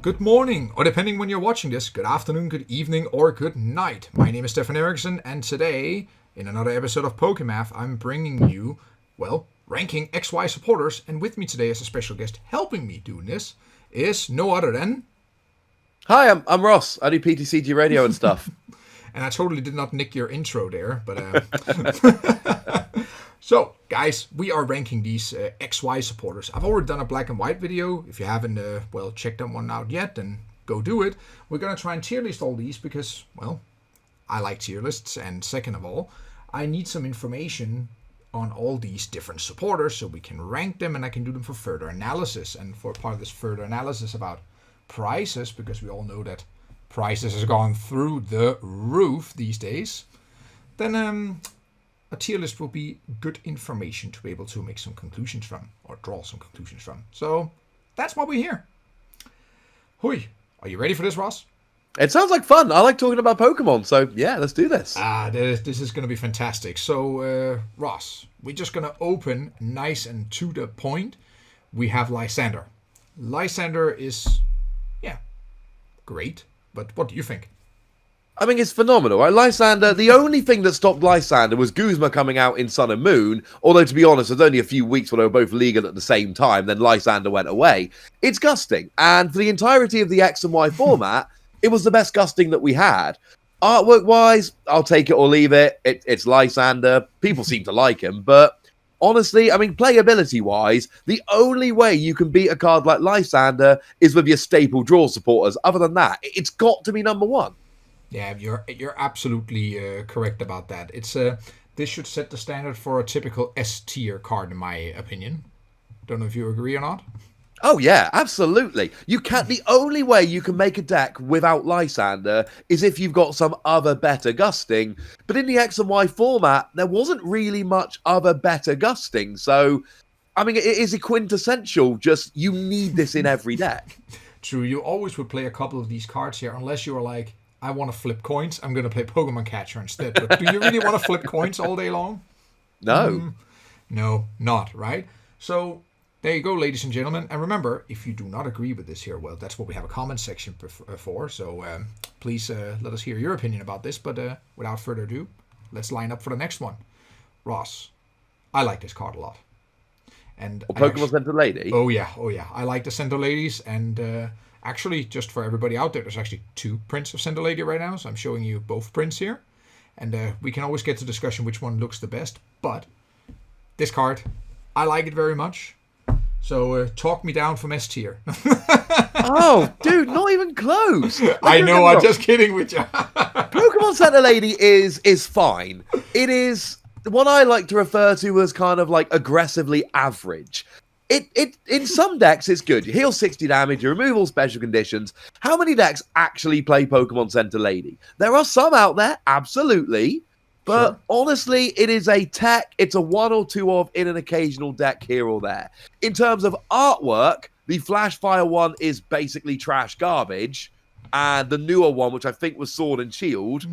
Good morning, or depending when you're watching this, good afternoon, good evening, or good night. My name is Stefan Eriksson, and today, in another episode of Pokémath, I'm bringing you, ranking XY supporters, and with me today as a special guest helping me do this is no other than... Hi, I'm Ross. I do PTCGradio and stuff. And I totally did not nick your intro there, but... So, guys, we are ranking these XY supporters. I've already done a black and white video. If you haven't, checked that one out yet, then go do it. We're going to try and tier list all these because, I like tier lists. And second of all, I need some information on all these different supporters so we can rank them and I can do them for further analysis. And for part of this further analysis about prices, because we all know that prices has gone through the roof these days, then... a tier list will be good information to be able to make some conclusions from, or draw some conclusions from. So, that's why we're here. Hui, are you ready for this, Ross? It sounds like fun. I like talking about Pokemon, so yeah, let's do this. This is going to be fantastic. So, Ross, we're just going to open nice and to the point. We have Lysander. Lysander is, great. But what do you think? I mean, it's phenomenal, right? Lysander, the only thing that stopped Lysander was Guzma coming out in Sun and Moon, although, to be honest, there's only a few weeks when they were both legal at the same time, then Lysander went away. It's gusting, and for the entirety of the X and Y format, it was the best gusting that we had. Artwork-wise, I'll take it or leave it. It's Lysander. People seem to like him, but honestly, I mean, playability-wise, the only way you can beat a card like Lysander is with your staple draw supporters. Other than that, it's got to be number one. Yeah, you're absolutely correct about that. It's this should set the standard for a typical S tier card, in my opinion. Don't know if you agree or not. Oh yeah, absolutely. You can't. The only way you can make a deck without Lysander is if you've got some other better gusting. But in the X and Y format, there wasn't really much other better gusting. So, I mean, it is a quintessential. Just you need this in every deck. True. You always would play a couple of these cards here, unless you were like, I want to flip coins. I'm going to play Pokemon Catcher instead. But do you really want to flip coins all day long? No. No, not, right? So, there you go, ladies and gentlemen. And remember, if you do not agree with this here, well, that's what we have a comment section for. So, please let us hear your opinion about this. But without further ado, let's line up for the next one. Ross, I like this card a lot. And Pokemon Center Lady? Oh, yeah. I like the Center Ladies, and... actually, just for everybody out there, there's actually two prints of Center Lady right now, so I'm showing you both prints here. And we can always get to discussion which one looks the best, but this card, I like it very much. So talk me down from S tier. Oh, dude, not even close. I know, I'm just kidding with you. Pokemon Center Lady is fine. It is what I like to refer to as kind of like aggressively average. It in some decks it's good. You heal 60 damage, you remove all special conditions. How many decks actually play Pokemon Center Lady? There are some out there, absolutely. But sure. Honestly, it is a tech. It's a one or two of in an occasional deck here or there. In terms of artwork, the Flashfire one is basically trash garbage. And the newer one, which I think was Sword and Shield,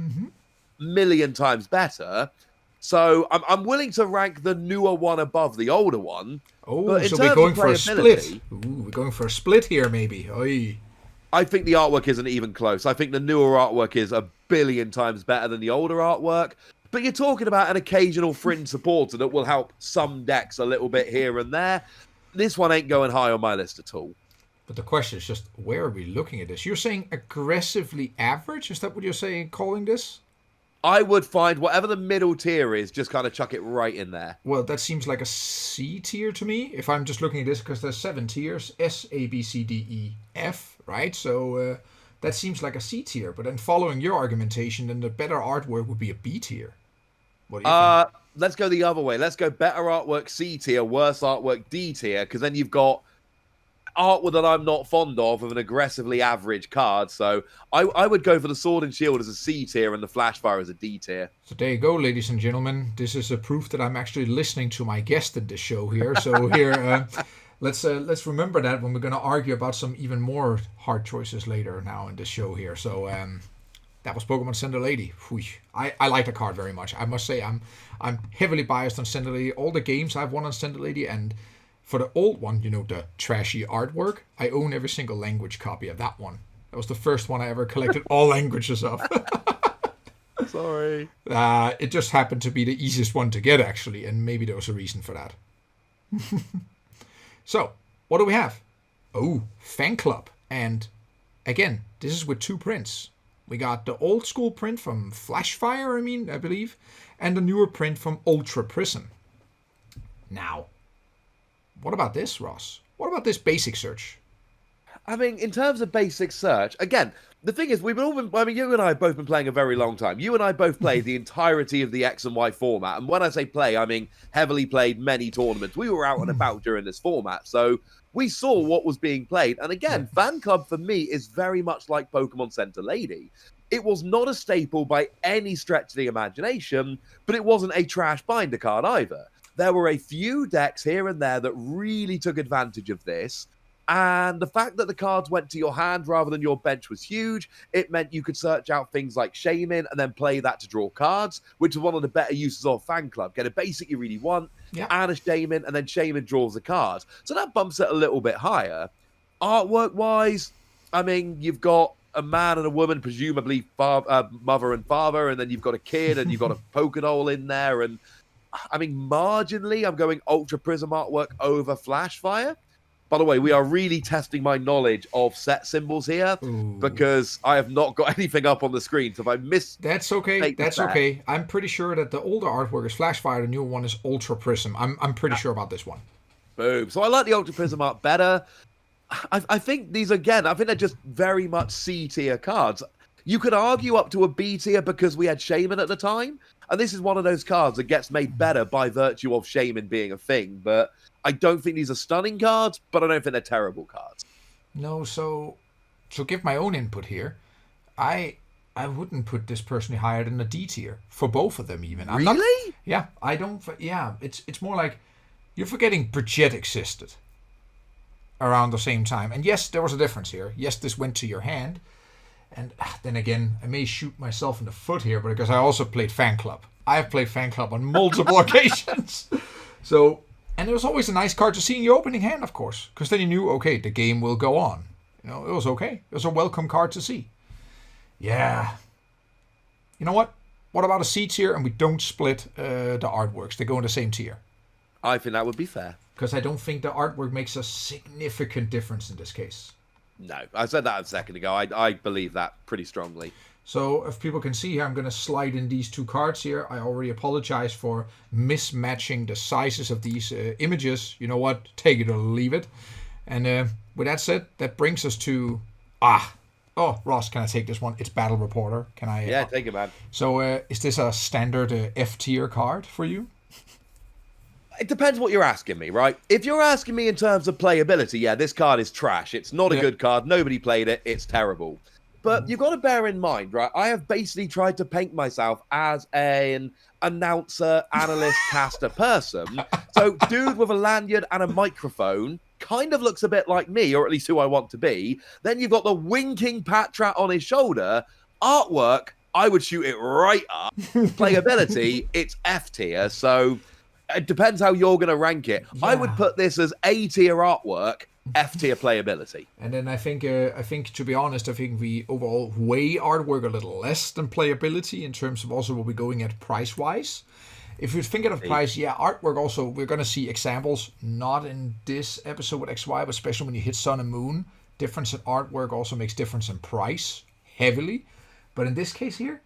million times better. So I'm willing to rank the newer one above the older one. Oh, so we're going for a split. Ooh, we're going for a split here, maybe. Oy. I think the artwork isn't even close. I think the newer artwork is a billion times better than the older artwork. But you're talking about an occasional fringe supporter that will help some decks a little bit here and there. This one ain't going high on my list at all. But the question is just, where are we looking at this? You're saying aggressively average? Is that what you're saying, calling this? I would find whatever the middle tier is, just kind of chuck it right in there. Well, that seems like a C tier to me, if I'm just looking at this, because there's 7 tiers, S, A, B, C, D, E, F, right? So that seems like a C tier. But then following your argumentation, then the better artwork would be a B tier. What do you think? Let's go the other way. Let's go better artwork C tier, worse artwork D tier, because then you've got artwork that I'm not fond of an aggressively average card. So I would go for the Sword and Shield as a C tier and the Flashfire as a D tier. So there you go, ladies and gentlemen. This is a proof that I'm actually listening to my guest in this show here. So here, let's remember that when we're going to argue about some even more hard choices later now in this show here. So that was Pokemon Center Lady. I like the card very much. I must say I'm heavily biased on Center Lady. All the games I've won on Center Lady, and For the old one, you know, the trashy artwork, I own every single language copy of that one. That was the first one I ever collected all languages of. Sorry. It just happened to be the easiest one to get, actually, and maybe there was a reason for that. So, what do we have? Oh, Fan Club. And again, this is with 2 prints. We got the old school print from Flashfire, I believe, and the newer print from Ultra Prism. Now, what about this, Ross? What about this basic search? I mean, in terms of basic search, again, the thing is, you and I have both been playing a very long time. You and I both played the entirety of the X and Y format. And when I say play, I mean heavily played many tournaments. We were out and about during this format. So we saw what was being played. And again, Fan Club for me is very much like Pokemon Center Lady. It was not a staple by any stretch of the imagination, but it wasn't a trash binder card either. There were a few decks here and there that really took advantage of this. And the fact that the cards went to your hand rather than your bench was huge. It meant you could search out things like Shaman and then play that to draw cards, which is one of the better uses of Fan Club. Get a basic you really want, add a Shaman, and then Shaman draws the cards. So that bumps it a little bit higher. Artwork-wise, I mean, you've got a man and a woman, presumably mother and father, and then you've got a kid, and you've got a Pokédoll in there. And I mean, marginally, I'm going Ultra Prism artwork over Flashfire. By the way, we are really testing my knowledge of set symbols here because I have not got anything up on the screen. So if I miss... That's okay. That's okay. I'm pretty sure that the older artwork is Flashfire, the newer one is Ultra Prism. I'm pretty sure about this one. Boom. So I like the Ultra Prism art better. I think these, again, I think they're just very much C-tier cards. You could argue up to a B-tier because we had Shaman at the time. And this is one of those cards that gets made better by virtue of Shaman being a thing. But I don't think these are stunning cards, but I don't think they're terrible cards. No, so to give my own input here, I wouldn't put this personally higher than a D tier for both of them even. Really? I don't. Yeah, it's more like you're forgetting Bridget existed around the same time. And yes, there was a difference here. Yes, this went to your hand. And then again, I may shoot myself in the foot here, but because I also played Fan Club. I have played Fan Club on multiple occasions. So, and it was always a nice card to see in your opening hand, of course. Because then you knew, okay, the game will go on. You know, it was okay. It was a welcome card to see. Yeah. You know what? What about a C tier and we don't split the artworks? They go in the same tier. I think that would be fair. Because I don't think the artwork makes a significant difference in this case. No, I said that a second ago. I believe that pretty strongly. So if people can see here, I'm going to slide in these 2 cards here. I already apologize for mismatching the sizes of these images. You know what? Take it or leave it. And with that said, that brings us to... Oh, Ross, can I take this one? It's Battle Reporter. Can I? Yeah, take it, man. So is this a standard F tier card for you? It depends what you're asking me, right? If you're asking me in terms of playability, yeah, this card is trash. It's not a good card. Nobody played it. It's terrible. But you've got to bear in mind, right? I have basically tried to paint myself as an announcer, analyst, caster person. So dude with a lanyard and a microphone kind of looks a bit like me, or at least who I want to be. Then you've got the winking Patrat on his shoulder. Artwork, I would shoot it right up. Playability, it's F tier. So... it depends how you're going to rank it. Yeah. I would put this as A-tier artwork, F-tier playability. And then I think, to be honest, I think we overall weigh artwork a little less than playability in terms of also what we're going at price-wise. If you're thinking of price, artwork also, we're going to see examples, not in this episode with XY, but especially when you hit Sun and Moon. Difference in artwork also makes difference in price, heavily. But in this case here,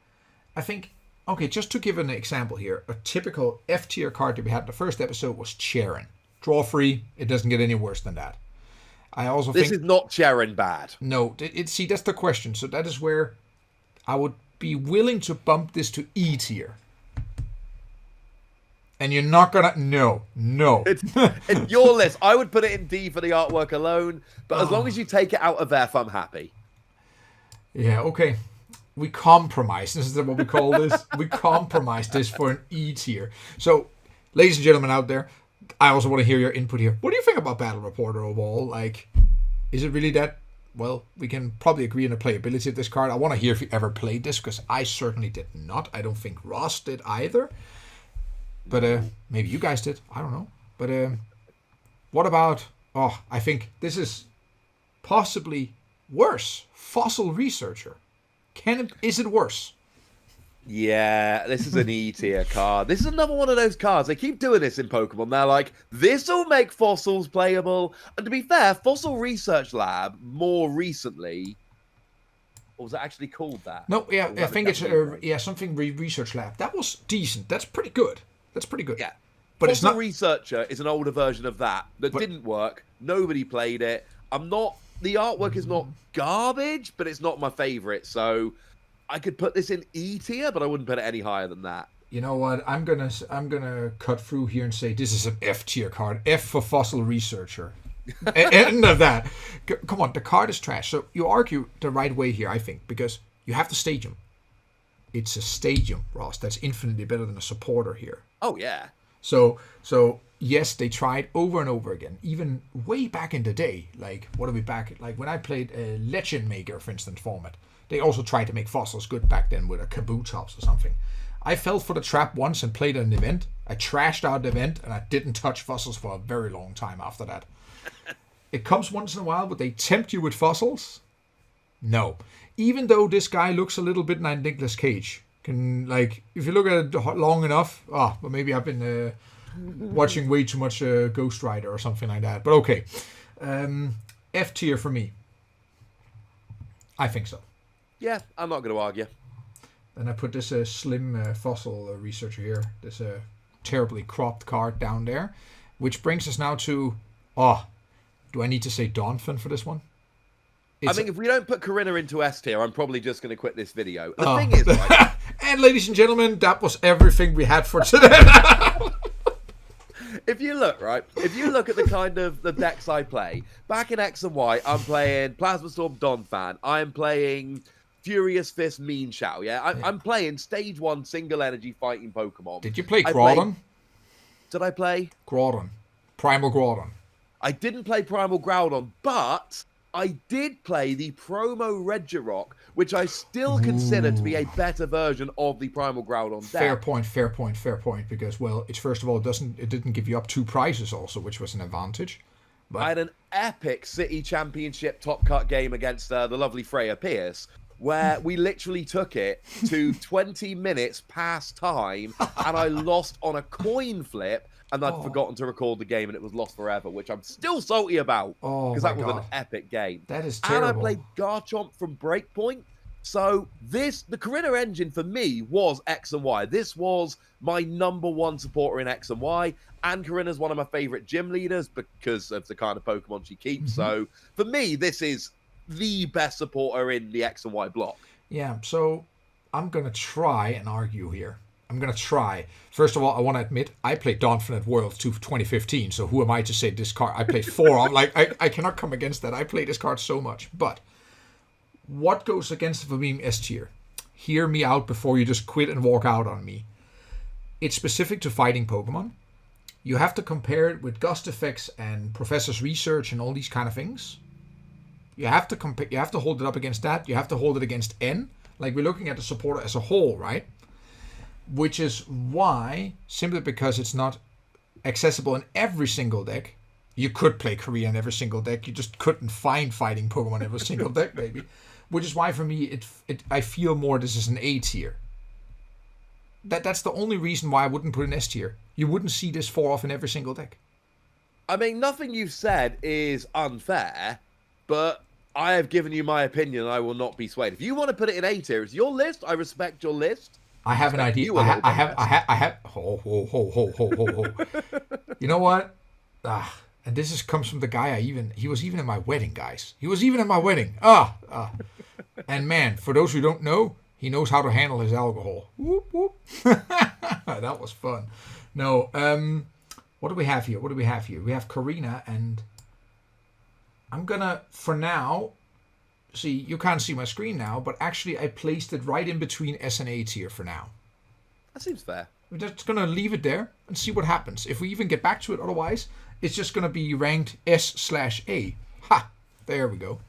I think... okay, just to give an example here, a typical F-tier card that we had in the first episode was Charon. Draw free, it doesn't get any worse than that. I also think... this is not Charon bad. No, see, that's the question. So that is where I would be willing to bump this to E-tier. And you're not gonna... No. It's in your list. I would put it in D for the artwork alone, but as long as you take it out of F, I'm happy. Yeah, okay. We compromise. This is what we call this. We compromise this for an E tier. So, ladies and gentlemen out there, I also want to hear your input here. What do you think about Battle Reporter overall? Like, is it really that... well, we can probably agree on the playability of this card. I want to hear if you ever played this, because I certainly did not. I don't think Ross did either. But maybe you guys did. I don't know. But What about, I think this is possibly worse. Fossil Researcher. Is it worse? Yeah, this is an E tier card. This is another one of those cards. They keep doing this in Pokemon. They're like, this will make fossils playable. And to be fair, Fossil Research Lab, more recently, or was it actually called that? No, yeah, I think it's something Research Lab. That was decent. That's pretty good. Yeah. But Fossil it's not Researcher is an older version of that didn't work. Nobody played it. The artwork is not garbage, but it's not my favorite. So I could put this in E tier, but I wouldn't put it any higher than that. You know what? I'm gonna cut through here and say this is an F tier card. F for Fossil Researcher. End of that. Come on, the card is trash. So you argue the right way here, I think, because you have the Stadium. It's a Stadium, Ross. That's infinitely better than a supporter here. Oh yeah. So yes, they tried over and over again, even way back in the day. Like what are we back? Like when I played a Legend Maker, for instance, format. They also tried to make fossils good back then with a Kabutops or something. I fell for the trap once and played an event. I trashed out the event and I didn't touch fossils for a very long time after that. It comes once in a while, but they tempt you with fossils? No. Even though this guy looks a little bit like Nicolas Cage. If you look at it long enough, well, maybe I've been watching way too much Ghost Rider or something like that. But okay. F tier for me. I think so. Yeah, I'm not going to argue. Then I put this slim Fossil Researcher here. This terribly cropped card down there. Which brings us now to... do I need to say Donphan for this one? I think if we don't put Corinna into S tier, I'm probably just going to quit this video. The thing is, right? And ladies and gentlemen, that was everything we had for today. If you look at the kind of the decks I play, back in X and Y, I'm playing Plasma Storm Donphan. I'm playing Furious Fist Mean Shao. Yeah, I'm playing Stage 1 single energy fighting Pokemon. Did you play Groudon? Did I play? Groudon. Primal Groudon. I didn't play Primal Groudon, but I did play the promo Regirock, which I still consider to be a better version of the Primal Groudon deck. Fair point. Because, well, it's first of all, it didn't give you up 2 prizes also, which was an advantage. But I had an epic City Championship top cut game against the lovely Freya Pierce, where we literally took it to 20 minutes past time, and I lost on a coin flip. And I'd forgotten to record the game, and it was lost forever, which I'm still salty about, because that was an epic game. That is terrible. And I played Garchomp from Breakpoint. So the Corinna engine for me was X and Y. This was my #1 supporter in X and Y, and Corinna's one of my favorite gym leaders because of the kind of Pokemon she keeps. So for me, this is the best supporter in the X and Y block. Yeah, so I'm going to try and argue here. I'm going to try. First of all, I want to admit, I played Donphan at Worlds 2015, so who am I to say this card? I played 4. I'm like, I cannot come against that. I play this card so much. But what goes against it for being S tier? Hear me out before you just quit and walk out on me. It's specific to fighting Pokemon. You have to compare it with Gust Effects and Professor's Research and all these kind of things. You have to compare. You have to hold it up against that. You have to hold it against N. Like we're looking at the supporter as a whole, right? Which is why, simply because it's not accessible in every single deck, you could play Korea in every single deck. You just couldn't find fighting Pokemon in every single deck, maybe. Which is why, for me, I feel more this is an A tier. That's the only reason why I wouldn't put an S tier. You wouldn't see this 4 off in every single deck. I mean, nothing you've said is unfair, but I have given you my opinion. I will not be swayed. If you want to put it in A tier, it's your list. I respect your list. I have an idea. I have. Ho. You know what? And this comes from the guy he was even at my wedding, guys. He was even at my wedding. And man, for those who don't know, he knows how to handle his alcohol. Whoop, whoop. That was fun. No, what do we have here? We have Karina, and I'm gonna, for now, see, you can't see my screen now, but actually I placed it right in between S and A tier for now. That seems fair. We're just going to leave it there and see what happens. If we even get back to it, otherwise, it's just going to be ranked S/A. Ha! There we go.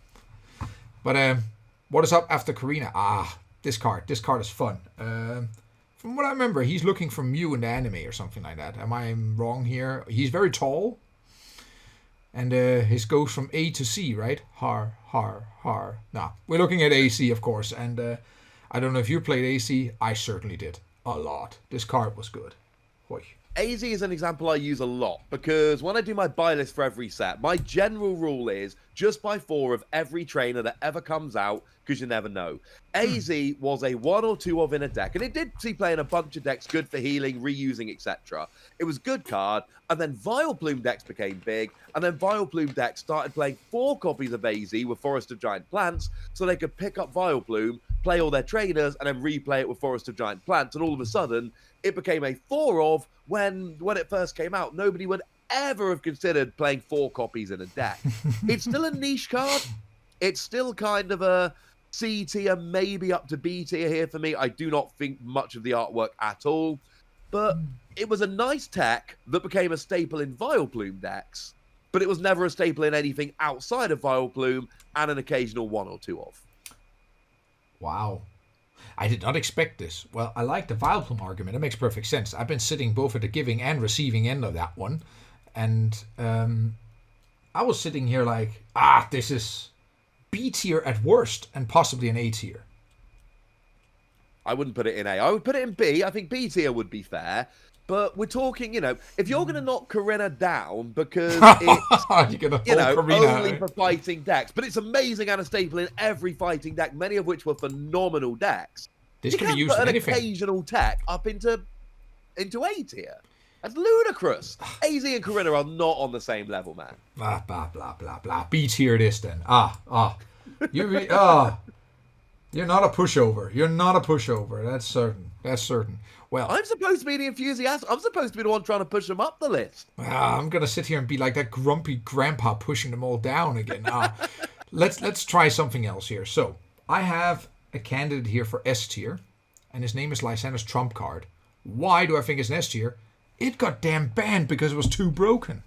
But what is up after Karina? This card. This card is fun. From what I remember, he's looking for Mew in the anime or something like that. Am I wrong here? He's very tall. And his goes from A to C, right? Har, har, har. Nah, we're looking at AC, of course. And I don't know if you played AC. I certainly did. A lot. This card was good. Hoi. AZ is an example I use a lot because when I do my buy list for every set, my general rule is just buy 4 of every trainer that ever comes out because you never know. AZ was a 1 or 2 of in a deck, and it did see play in a bunch of decks, good for healing, reusing, etc. It was a good card, and then Vileplume decks became big, and then Vileplume decks started playing 4 copies of AZ with Forest of Giant Plants so they could pick up Vileplume, play all their trainers, and then replay it with Forest of Giant Plants, and all of a sudden, it became a 4 of when it first came out. Nobody would ever have considered playing 4 copies in a deck. It's still a niche card. It's still kind of a C tier, maybe up to B tier here for me. I do not think much of the artwork at all. But it was a nice tech that became a staple in Vileplume decks, but it was never a staple in anything outside of Vileplume and an occasional 1 or 2 of. Wow. I did not expect this. Well, I like the Vileplume argument. It makes perfect sense. I've been sitting both at the giving and receiving end of that one. And I was sitting here like, this is B tier at worst and possibly an A tier. I wouldn't put it in A. I would put it in B. I think B tier would be fair. But we're talking, if you're going to knock Corinna down because it's, only for fighting decks, but it's amazing and a staple in every fighting deck, many of which were phenomenal decks. This can be used in anything. Occasional tech up into A tier. That's ludicrous. AZ and Corinna are not on the same level, man. Blah, blah, blah, blah, blah. B tier this then. You're not a pushover. You're not a pushover. That's certain. That's certain. Well, I'm supposed to be the enthusiast. I'm supposed to be the one trying to push them up the list. I'm going to sit here and be like that grumpy grandpa pushing them all down again. Let's try something else here. So, I have a candidate here for S tier, and his name is Lysander's Trump card. Why do I think it's an S tier? It got damn banned because it was too broken.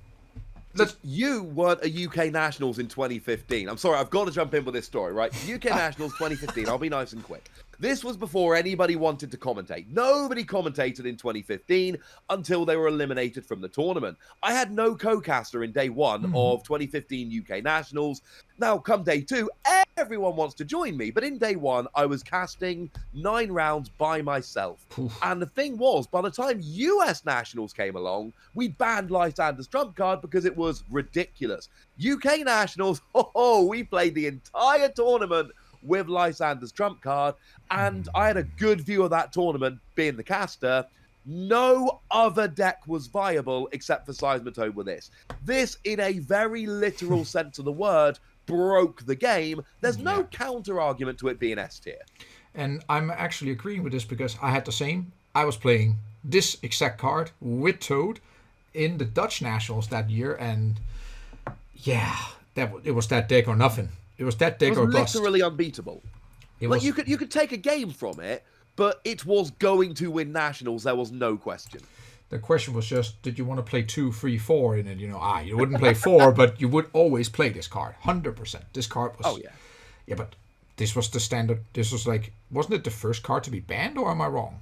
You weren't a UK Nationals in 2015. I'm sorry, I've got to jump in with this story, right? UK Nationals 2015, I'll be nice and quick. This was before anybody wanted to commentate. Nobody commentated in 2015 until they were eliminated from the tournament. I had no co-caster in day 1 of 2015 UK Nationals. Now, come day 2, everyone wants to join me. But in day 1, I was casting 9 rounds by myself. Oof. And the thing was, by the time US Nationals came along, we banned Lysander's Trump card because it was ridiculous. UK Nationals, we played the entire tournament with Lysander's Trump card, and I had a good view of that tournament being the caster. No other deck was viable except for Seismitoad with this. This, in a very literal sense of the word, broke the game. There's no counter argument to it being S tier. And I'm actually agreeing with this because I had the same. I was playing this exact card with Toad in the Dutch Nationals that year, and it was that deck or nothing. It was that deck or bust. Literally unbeatable. You could take a game from it, but it was going to win Nationals. There was no question. The question was just, did you want to play 2, 3, 4 in it? You wouldn't play 4, but you would always play this card. 100%. This card was... Oh, yeah. Yeah, but this was the standard... This was like... Wasn't it the first card to be banned, or am I wrong?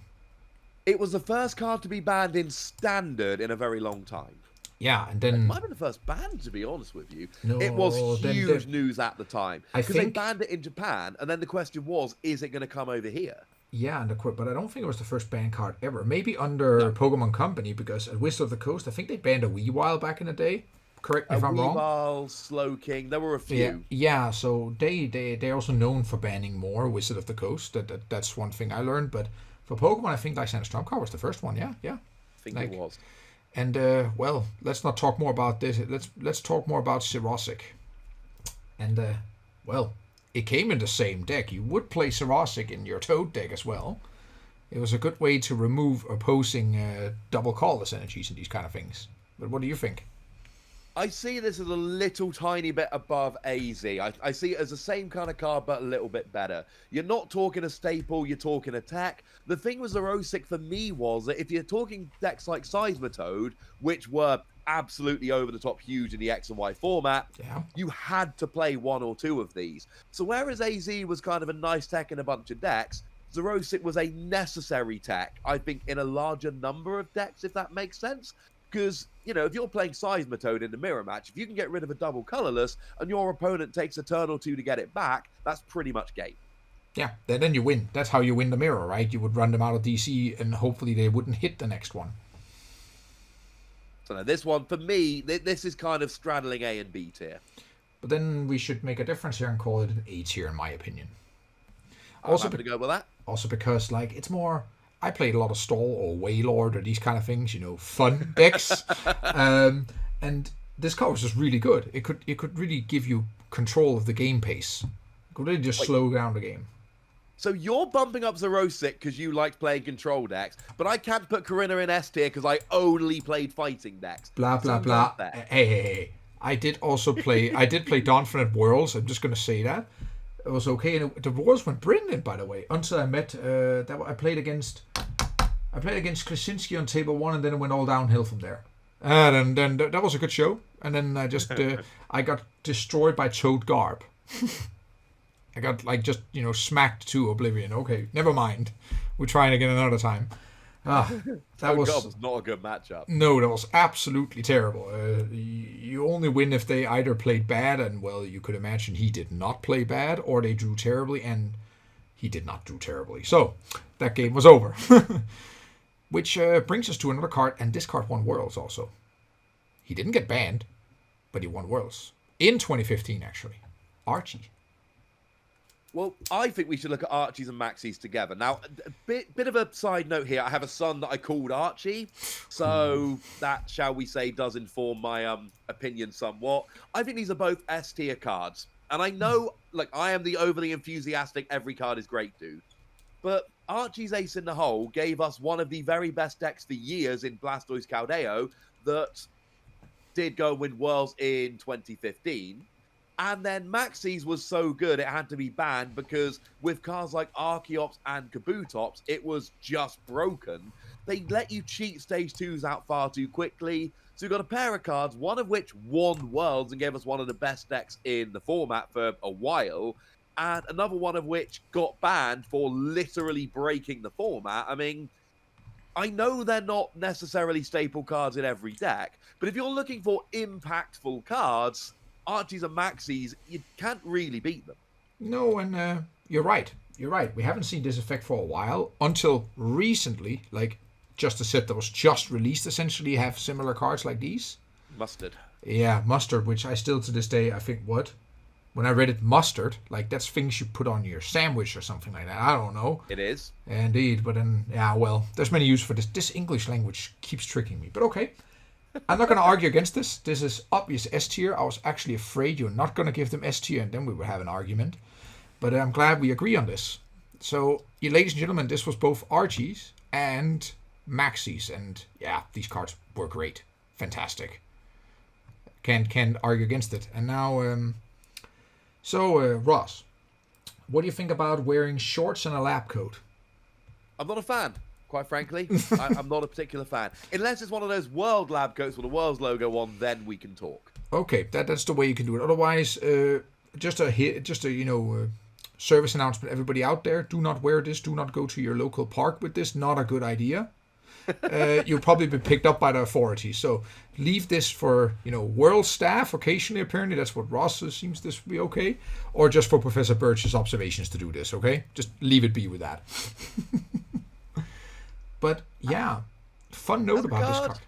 It was the first card to be banned in Standard in a very long time. Yeah, and then... It might have been the first ban, to be honest with you. No, it was huge news at the time. Because they banned it in Japan, and then the question was, is it going to come over here? Yeah, but I don't think it was the first ban card ever. Maybe under Pokemon Company, because at Wizard of the Coast, I think they banned a Weavile back in the day. Correct me if I'm wrong. Weavile, Slowking, there were a few. Yeah, so they're also known for banning more Wizard of the Coast. That's one thing I learned, but for Pokemon, I think Lysander's Trump card was the first one, yeah. I think it was. And, let's not talk more about this. Let's talk more about Cirrosic. And, it came in the same deck. You would play Cirrosic in your Toad deck as well. It was a good way to remove opposing double colorless energies and these kind of things. But what do you think? I see this as a little tiny bit above AZ. I see it as the same kind of card, but a little bit better. You're not talking a staple, you're talking attack. The thing with Xerosic for me was that if you're talking decks like Seismitoad, which were absolutely over the top huge in the X and Y format, you had to play 1 or 2 of these. So whereas AZ was kind of a nice tech in a bunch of decks, Xerosic was a necessary tech, I think, in a larger number of decks, if that makes sense. Because, if you're playing Seismitoad in the mirror match, if you can get rid of a double colorless and your opponent takes a turn or two to get it back, that's pretty much game. Yeah, then you win. That's how you win the mirror, right? You would run them out of DC and hopefully they wouldn't hit the next one. So no, this one, for me, this is kind of straddling A and B tier. But then we should make a difference here and call it an A tier, in my opinion. I'm happy to go with that. Also because, it's more... I played a lot of Stall or Waylord or these kind of things, fun decks. And this card was just really good. It could really give you control of the game pace. It could really just slow down the game. So you're bumping up Zerosic because you liked playing control decks, but I can't put Corinna in S tier because I only played fighting decks. Blah, blah, blah. Hey. I did play Dawnfinite Worlds. I'm just going to say that. It was okay, and the Worlds went brilliant, by the way. Until I met I played against Krasinski on table 1, and then it went all downhill from there. And then that was a good show. And then I just I got destroyed by Toad Garb. I got smacked to oblivion. Okay, never mind. We're trying again another time. That was not a good matchup. No, that was absolutely terrible. You only win if they either played bad, and you could imagine he did not play bad, or they drew terribly, and he did not drew terribly. So that game was over. Which brings us to another card, and this card won Worlds also. He didn't get banned, but he won Worlds in 2015 actually. Archie. Well, I think we should look at Archies and Maxies together. Now, a bit of a side note here. I have a son that I called Archie, so that, shall we say, does inform my opinion somewhat. I think these are both S tier cards. And I know, I am the overly enthusiastic, every card is great dude. But Archie's Ace in the Hole gave us one of the very best decks for years in Blastoise Caldeo that did go and win Worlds in 2015. And then Maxi's was so good it had to be banned because with cards like Archeops and Kabutops, it was just broken. They let you cheat stage 2s out far too quickly. So we got a pair of cards, one of which won Worlds and gave us one of the best decks in the format for a while, and another one of which got banned for literally breaking the format. I mean, I know they're not necessarily staple cards in every deck, but if you're looking for impactful cards, Archies and Maxies, you can't really beat them. No, and you're right. You're right. We haven't seen this effect for a while until recently. Just a set that was just released essentially have similar cards like these. Mustard. Yeah, Mustard, which I still to this day, I think, when I read it, mustard, that's things you put on your sandwich or something like that. I don't know. It is. Indeed, but then, there's many uses for this. This English language keeps tricking me, but okay. I'm not going to argue against this. This is obvious S tier. I was actually afraid you're not going to give them S tier, and then we would have an argument. But I'm glad we agree on this. So, ladies and gentlemen, this was both Archies and Maxies, and these cards were great. Fantastic. Can't argue against it. And now, Ross, what do you think about wearing shorts and a lab coat? I'm not a fan. Quite frankly, I'm not a particular fan. Unless it's one of those World lab coats with the World's logo on, then we can talk. Okay, that's the way you can do it. Otherwise, just a service announcement. Everybody out there, do not wear this. Do not go to your local park with this. Not a good idea. You'll probably be picked up by the authorities. So leave this for World staff occasionally. Apparently, that's what Ross seems to be okay, or just for Professor Birch's observations to do this. Okay, just leave it be with that. But fun note about this card.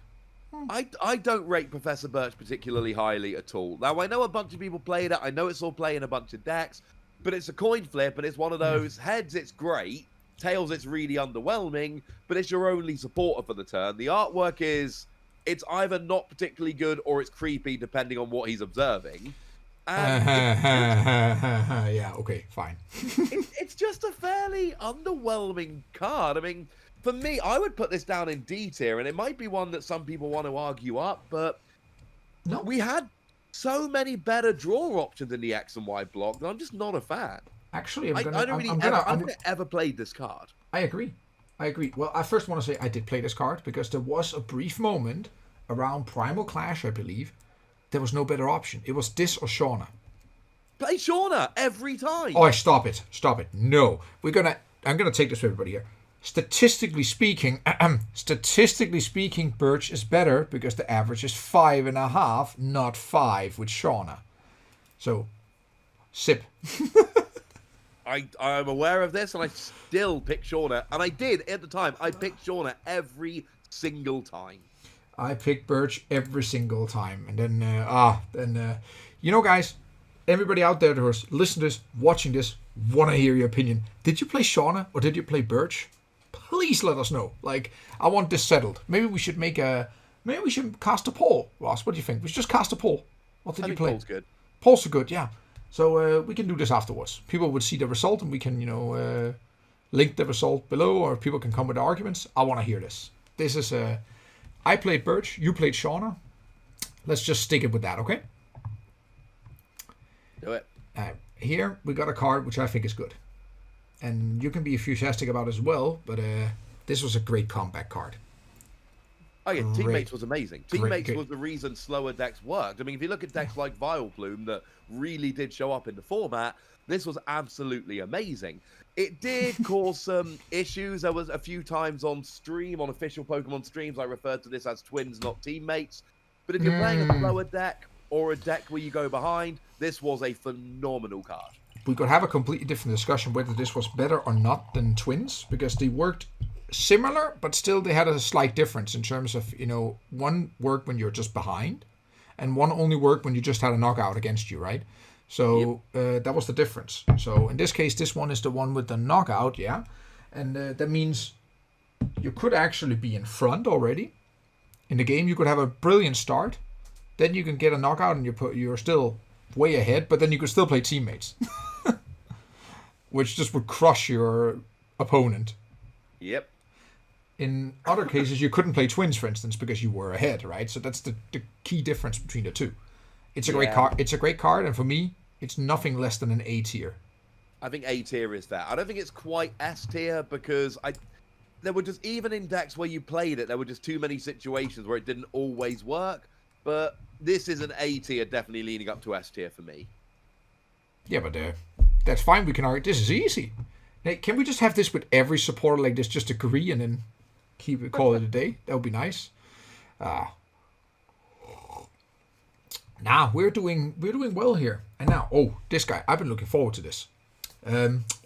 I don't rate Professor Birch particularly highly at all. Now, I know a bunch of people played it. I know it's all playing a bunch of decks, but it's a coin flip, and it's one of those heads, it's great. Tails, it's really underwhelming, but it's your only supporter for the turn. The artwork it's either not particularly good or it's creepy, depending on what he's observing. Yeah, okay, fine. It's just a fairly underwhelming card. I mean, for me, I would put this down in D tier, and it might be one that some people want to argue up, but no, we had so many better draw options in the X and Y block that I'm just not a fan. Actually, I've never ever played this card. I agree. Well, I first want to say I did play this card because there was a brief moment around Primal Clash, I believe. There was no better option. It was this or Shauna. Play Shauna every time. Oh, stop it. No. I'm going to take this to everybody here. statistically speaking, Birch is better because the average is 5.5, not 5 with Shauna. So, sip. I'm aware of this, and I still pick Shauna. And I did at the time. I picked Shauna every single time. I pick Birch every single time. And then, you know, guys, everybody out there who's listening to this, watching this, want to hear your opinion. Did you play Shauna or did you play Birch? Please let us know. Like, I want this settled. Maybe we should cast a poll. Ross, what do you think? We should just cast a poll. What did you play? Polls good. Polls are good, yeah. So we can do this afterwards. People would see the result and we can, link the result below, or people can come with arguments. I want to hear this. This is I played Birch, you played Shauna. Let's just stick it with that, okay? Do it. Here we got a card which I think is good. And you can be enthusiastic about it as well, but this was a great comeback card. Oh yeah, Great. Teammates was amazing. Teammates Great. was the reason slower decks worked. I mean, if you look at decks like Vileplume that really did show up in the format, this was absolutely amazing. It did cause some issues. There was a few times on stream, on official Pokemon streams, I referred to this as twins, not teammates. But if you're playing a slower deck or a deck where you go behind, this was a phenomenal card. We could have a completely different discussion whether this was better or not than twins, because they worked similar, but still they had a slight difference in terms of, one worked when you're just behind and one only worked when you just had a knockout against you, right? So that was the difference. So in this case, this one is the one with the knockout, yeah? And that means you could actually be in front already. In the game, you could have a brilliant start. Then you can get a knockout and you're still way ahead, but then you could still play teammates. Which just would crush your opponent. Yep. In other cases, you couldn't play twins, for instance, because you were ahead, right? So that's the key difference between the two. It's a great card. It's a great card, and for me, it's nothing less than an A tier. I think A tier is that. I don't think it's quite S tier because there were just, even in decks where you played it, there were just too many situations where it didn't always work. But this is an A tier, definitely leaning up to S tier for me. Yeah, but that's fine. We can argue. This is easy. Now, can we just have this with every supporter like this? Just agree and then call it a day. That would be nice. Now we're doing well here. And now, this guy. I've been looking forward to this.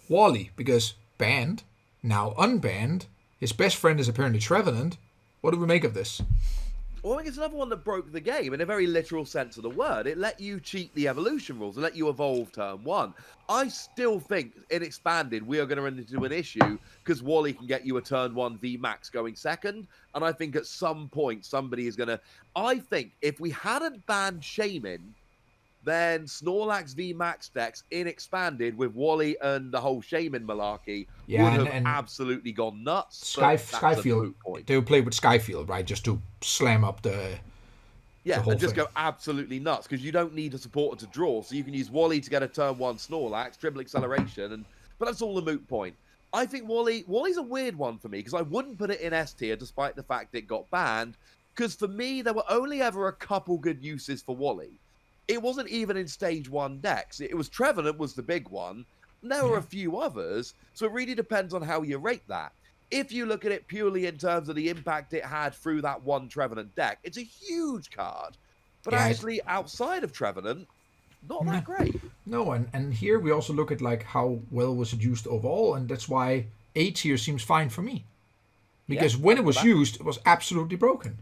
Wally, because banned, now unbanned. His best friend is apparently Trevenant. What do we make of this? Well, I think it's another one that broke the game in a very literal sense of the word. It let you cheat the evolution rules and let you evolve turn one. I still think in Expanded we are going to run into an issue because Wally can get you a turn one VMAX going second. And I think at some point somebody is going to... I think if we hadn't banned Shaman, then Snorlax VMAX decks in Expanded with Wally and the whole Shaman malarkey would have absolutely gone nuts. Skyfield, they would play with Skyfield, right? Just to slam up the whole and just thing. go absolutely nuts because you don't need a supporter to draw, so you can use Wally to get a turn one Snorlax, triple acceleration, but that's all the moot point. I think Wally's a weird one for me because I wouldn't put it in S tier despite the fact it got banned, because for me there were only ever a couple good uses for Wally. It wasn't even in stage one decks. It was Trevenant was the big one. And there were a few others. So it really depends on how you rate that. If you look at it purely in terms of the impact it had through that one Trevenant deck, it's a huge card. But actually, outside of Trevenant, not that great. No, and here we also look at like how well was it used overall, and that's why A tier seems fine for me. Because when it was used, it was absolutely broken.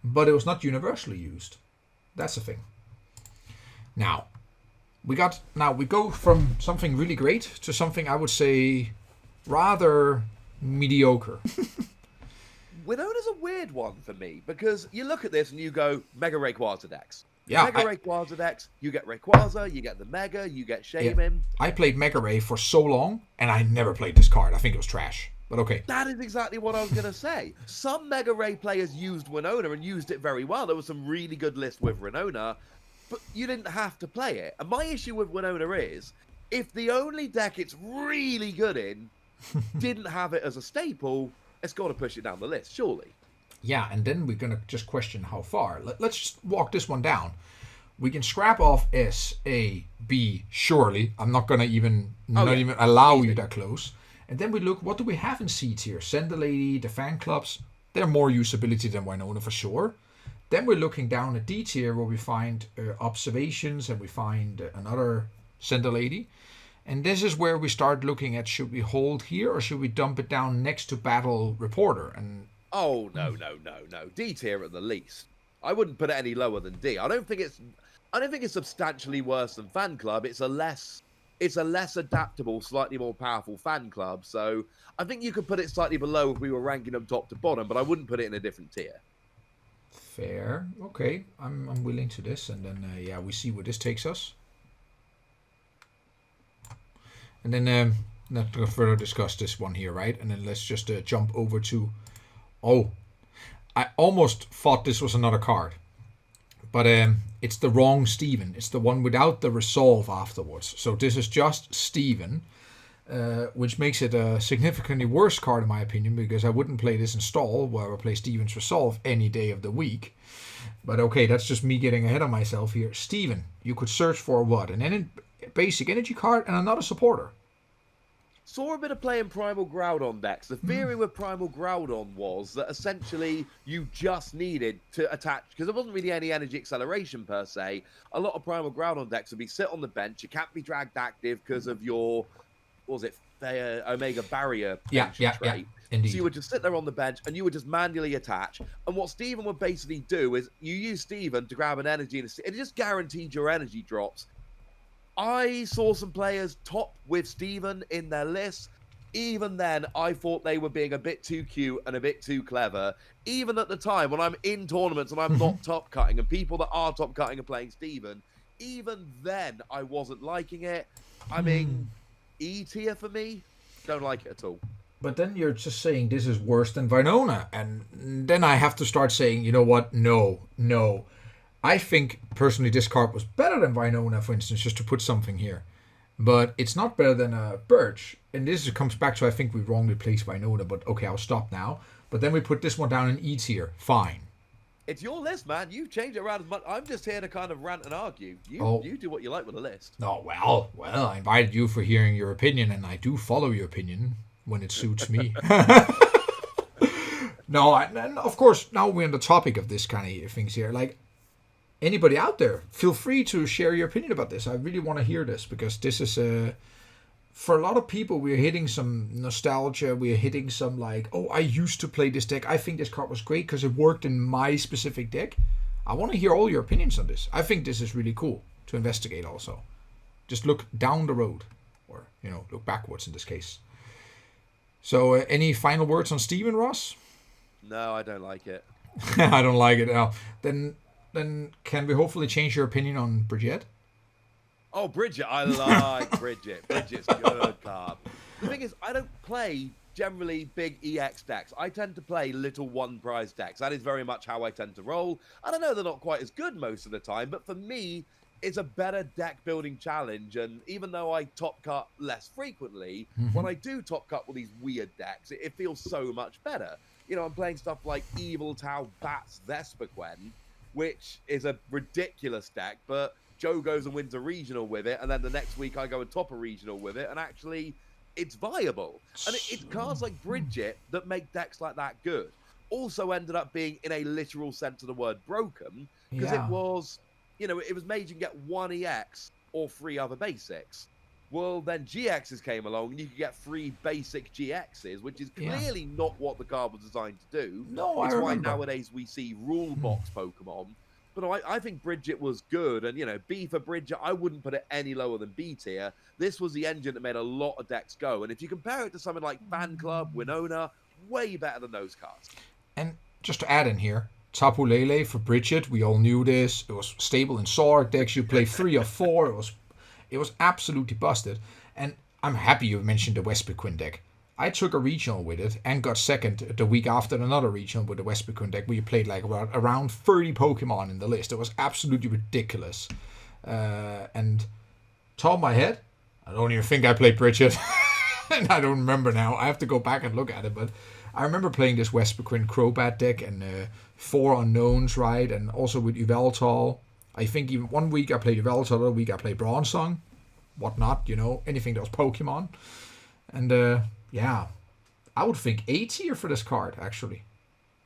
But it was not universally used. That's the thing. Now we go from something really great to something I would say rather mediocre. Winona's a weird one for me because you look at this and you go Mega Rayquaza decks. Yeah, Rayquaza decks, you get Rayquaza, you get the Mega, you get Shaman. Yeah. I played Mega Ray for so long and I never played this card. I think it was trash. But okay. That is exactly what I was going to say. Some Mega Ray players used Winona and used it very well. There was some really good lists with Winona. But you didn't have to play it. And my issue with Winona is, if the only deck it's really good in didn't have it as a staple, it's got to push it down the list, surely. Yeah, and then we're going to just question how far. Let's just walk this one down. We can scrap off S, A, B, surely. I'm not going to even allow you that close. And then we look, what do we have in C tier? Sender Lady, the fan clubs, they're more usability than Winona for sure. Then we're looking down at D tier where we find observations and we find another Sender Lady. And this is where we start looking at, should we hold here or should we dump it down next to Battle Reporter? And oh, no. D tier at the least. I wouldn't put it any lower than D. I don't think it's substantially worse than Fan Club. It's a less adaptable, slightly more powerful fan club. So I think you could put it slightly below if we were ranking them top to bottom, but I wouldn't put it in a different tier. Fair. Okay, I'm willing to this. And then, we see where this takes us. And then, not to further discuss this one here, right? And then let's just jump over to... Oh, I almost thought this was another card. But it's the wrong Steven. It's the one without the resolve afterwards. So this is just Steven, which makes it a significantly worse card in my opinion, because I wouldn't play this install where I would play Steven's resolve any day of the week. But okay, that's just me getting ahead of myself here. Steven, you could search for what? An basic energy card and another supporter. Saw a bit of play in Primal Groudon decks. The theory with Primal Groudon was that essentially you just needed to attach, because there wasn't really any energy acceleration per se. A lot of Primal Groudon decks would be sit on the bench. You can't be dragged active because of your, what was it, Omega Barrier trait. Yeah, indeed. So you would just sit there on the bench and you would just manually attach. And what Steven would basically do is you use Steven to grab an energy and it just guaranteed your energy drops. I saw some players top with Steven in their list. Even then, I thought they were being a bit too cute and a bit too clever. Even at the time when I'm in tournaments and I'm not top cutting and people that are top cutting are playing Steven, even then I wasn't liking it. I mean, E tier for me. Don't like it at all. But then you're just saying this is worse than Winona. And then I have to start saying, you know what? No. I think, personally, this card was better than Winona, for instance, just to put something here. But it's not better than a Birch. And this comes back to, I think we wrongly placed Winona, but okay, I'll stop now. But then we put this one down in E tier. Fine. It's your list, man. You change it around as much. I'm just here to kind of rant and argue. You do what you like with the list. No, well, I invited you for hearing your opinion, and I do follow your opinion when it suits me. No, and of course, now we're on the topic of this kind of things here. Like, anybody out there, feel free to share your opinion about this. I really want to hear this, because this is for a lot of people, we're hitting some nostalgia. We're hitting some like, oh, I used to play this deck. I think this card was great because it worked in my specific deck. I want to hear all your opinions on this. I think this is really cool to investigate also. Just look down the road, or, look backwards in this case. So any final words on Steven, Ross? No, I don't like it. I don't like it. Now, then can we hopefully change your opinion on Bridget? Oh, Bridget. I like Bridget. Bridget's good card. The thing is, I don't play generally big EX decks. I tend to play little one-prize decks. That is very much how I tend to roll. And I know they're not quite as good most of the time, but for me, it's a better deck-building challenge. And even though I top cut less frequently, when I do top cut with these weird decks, it feels so much better. I'm playing stuff like Evil Tau Bats Vesperquen, which is a ridiculous deck, but Joe goes and wins a regional with it, and then the next week I go and top a regional with it, and actually it's viable. And it's cards like Bridget that make decks like that good. Also ended up being, in a literal sense of the word, broken, because it was, it was made you can get 1 EX or 3 other basics. Well, then GXs came along, and you could get 3 basic GXs, which is clearly not what the card was designed to do. No, it's I why remember. nowadays we see rule box Pokemon. But no, I think Bridget was good, and B for Bridget, I wouldn't put it any lower than B tier. This was the engine that made a lot of decks go, and if you compare it to something like Fan Club, Winona, way better than those cards. And just to add in here, Tapu Lele for Bridget, we all knew this. It was stable in Sorg decks. You play 3 or 4. It was absolutely busted. And I'm happy you mentioned the Vesperquen deck. I took a regional with it and got second the week after another regional with the Vesperquen deck, where you played like around 30 Pokemon in the list. It was absolutely ridiculous. And top of my head, I don't even think I played Bridget. And I don't remember now. I have to go back and look at it. But I remember playing this Vesperquen Crobat deck and 4 unknowns, right? And also with Yveltal. I think even one week I played Yveltal, the other week I played Bronzong. Whatnot, anything that was Pokemon. And Yeah, I would think A tier for this card, actually.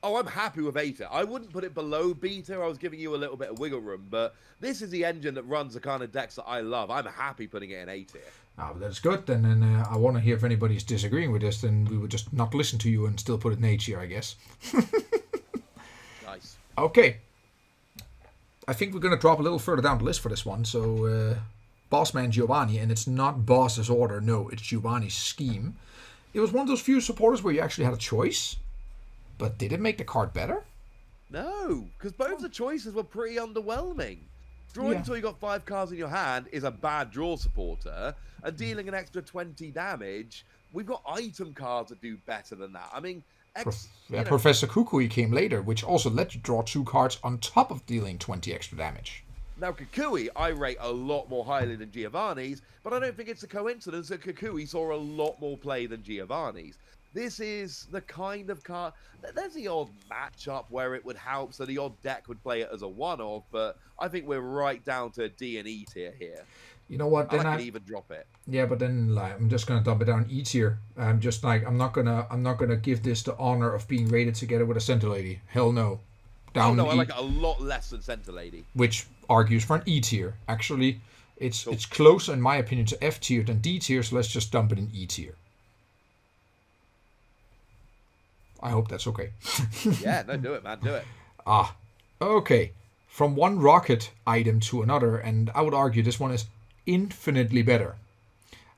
Oh, I'm happy with A tier. I wouldn't put it below B tier. I was giving you a little bit of wiggle room, but this is the engine that runs the kind of decks that I love. I'm happy putting it in A tier. Oh, that's good. Then I want to hear if anybody's disagreeing with this. Then we would just not listen to you and still put it in A tier, I guess. Nice. Okay. I think we're going to drop a little further down the list for this one. So, Bossman Giovanni, and it's not Boss's order. No, it's Giovanni's scheme. It was one of those few supporters where you actually had a choice. But did it make the card better? No, because both the choices were pretty underwhelming. Drawing until you got 5 cards in your hand is a bad draw supporter, and dealing an extra 20 damage, we've got item cards that do better than that. I mean, Professor Kukui came later, which also let you draw 2 cards on top of dealing 20 extra damage. Now, Kukui, I rate a lot more highly than Giovanni's, but I don't think it's a coincidence that Kukui saw a lot more play than Giovanni's. This is the kind of card... There's the odd matchup where it would help, so the odd deck would play it as a one-off, but I think we're right down to D and E tier here. You know what? Then I could even drop it. Yeah, but then I'm just gonna dump it down E tier. I'm not gonna give this the honor of being rated together with a Center Lady. Hell no. Down I like it a lot less than Center Lady. Which argues for an E tier. Actually, it's closer in my opinion to F tier than D tier, so let's just dump it in E tier. I hope that's okay. Yeah, no, do it, man, do it. Okay. From one rocket item to another, and I would argue this one is infinitely better.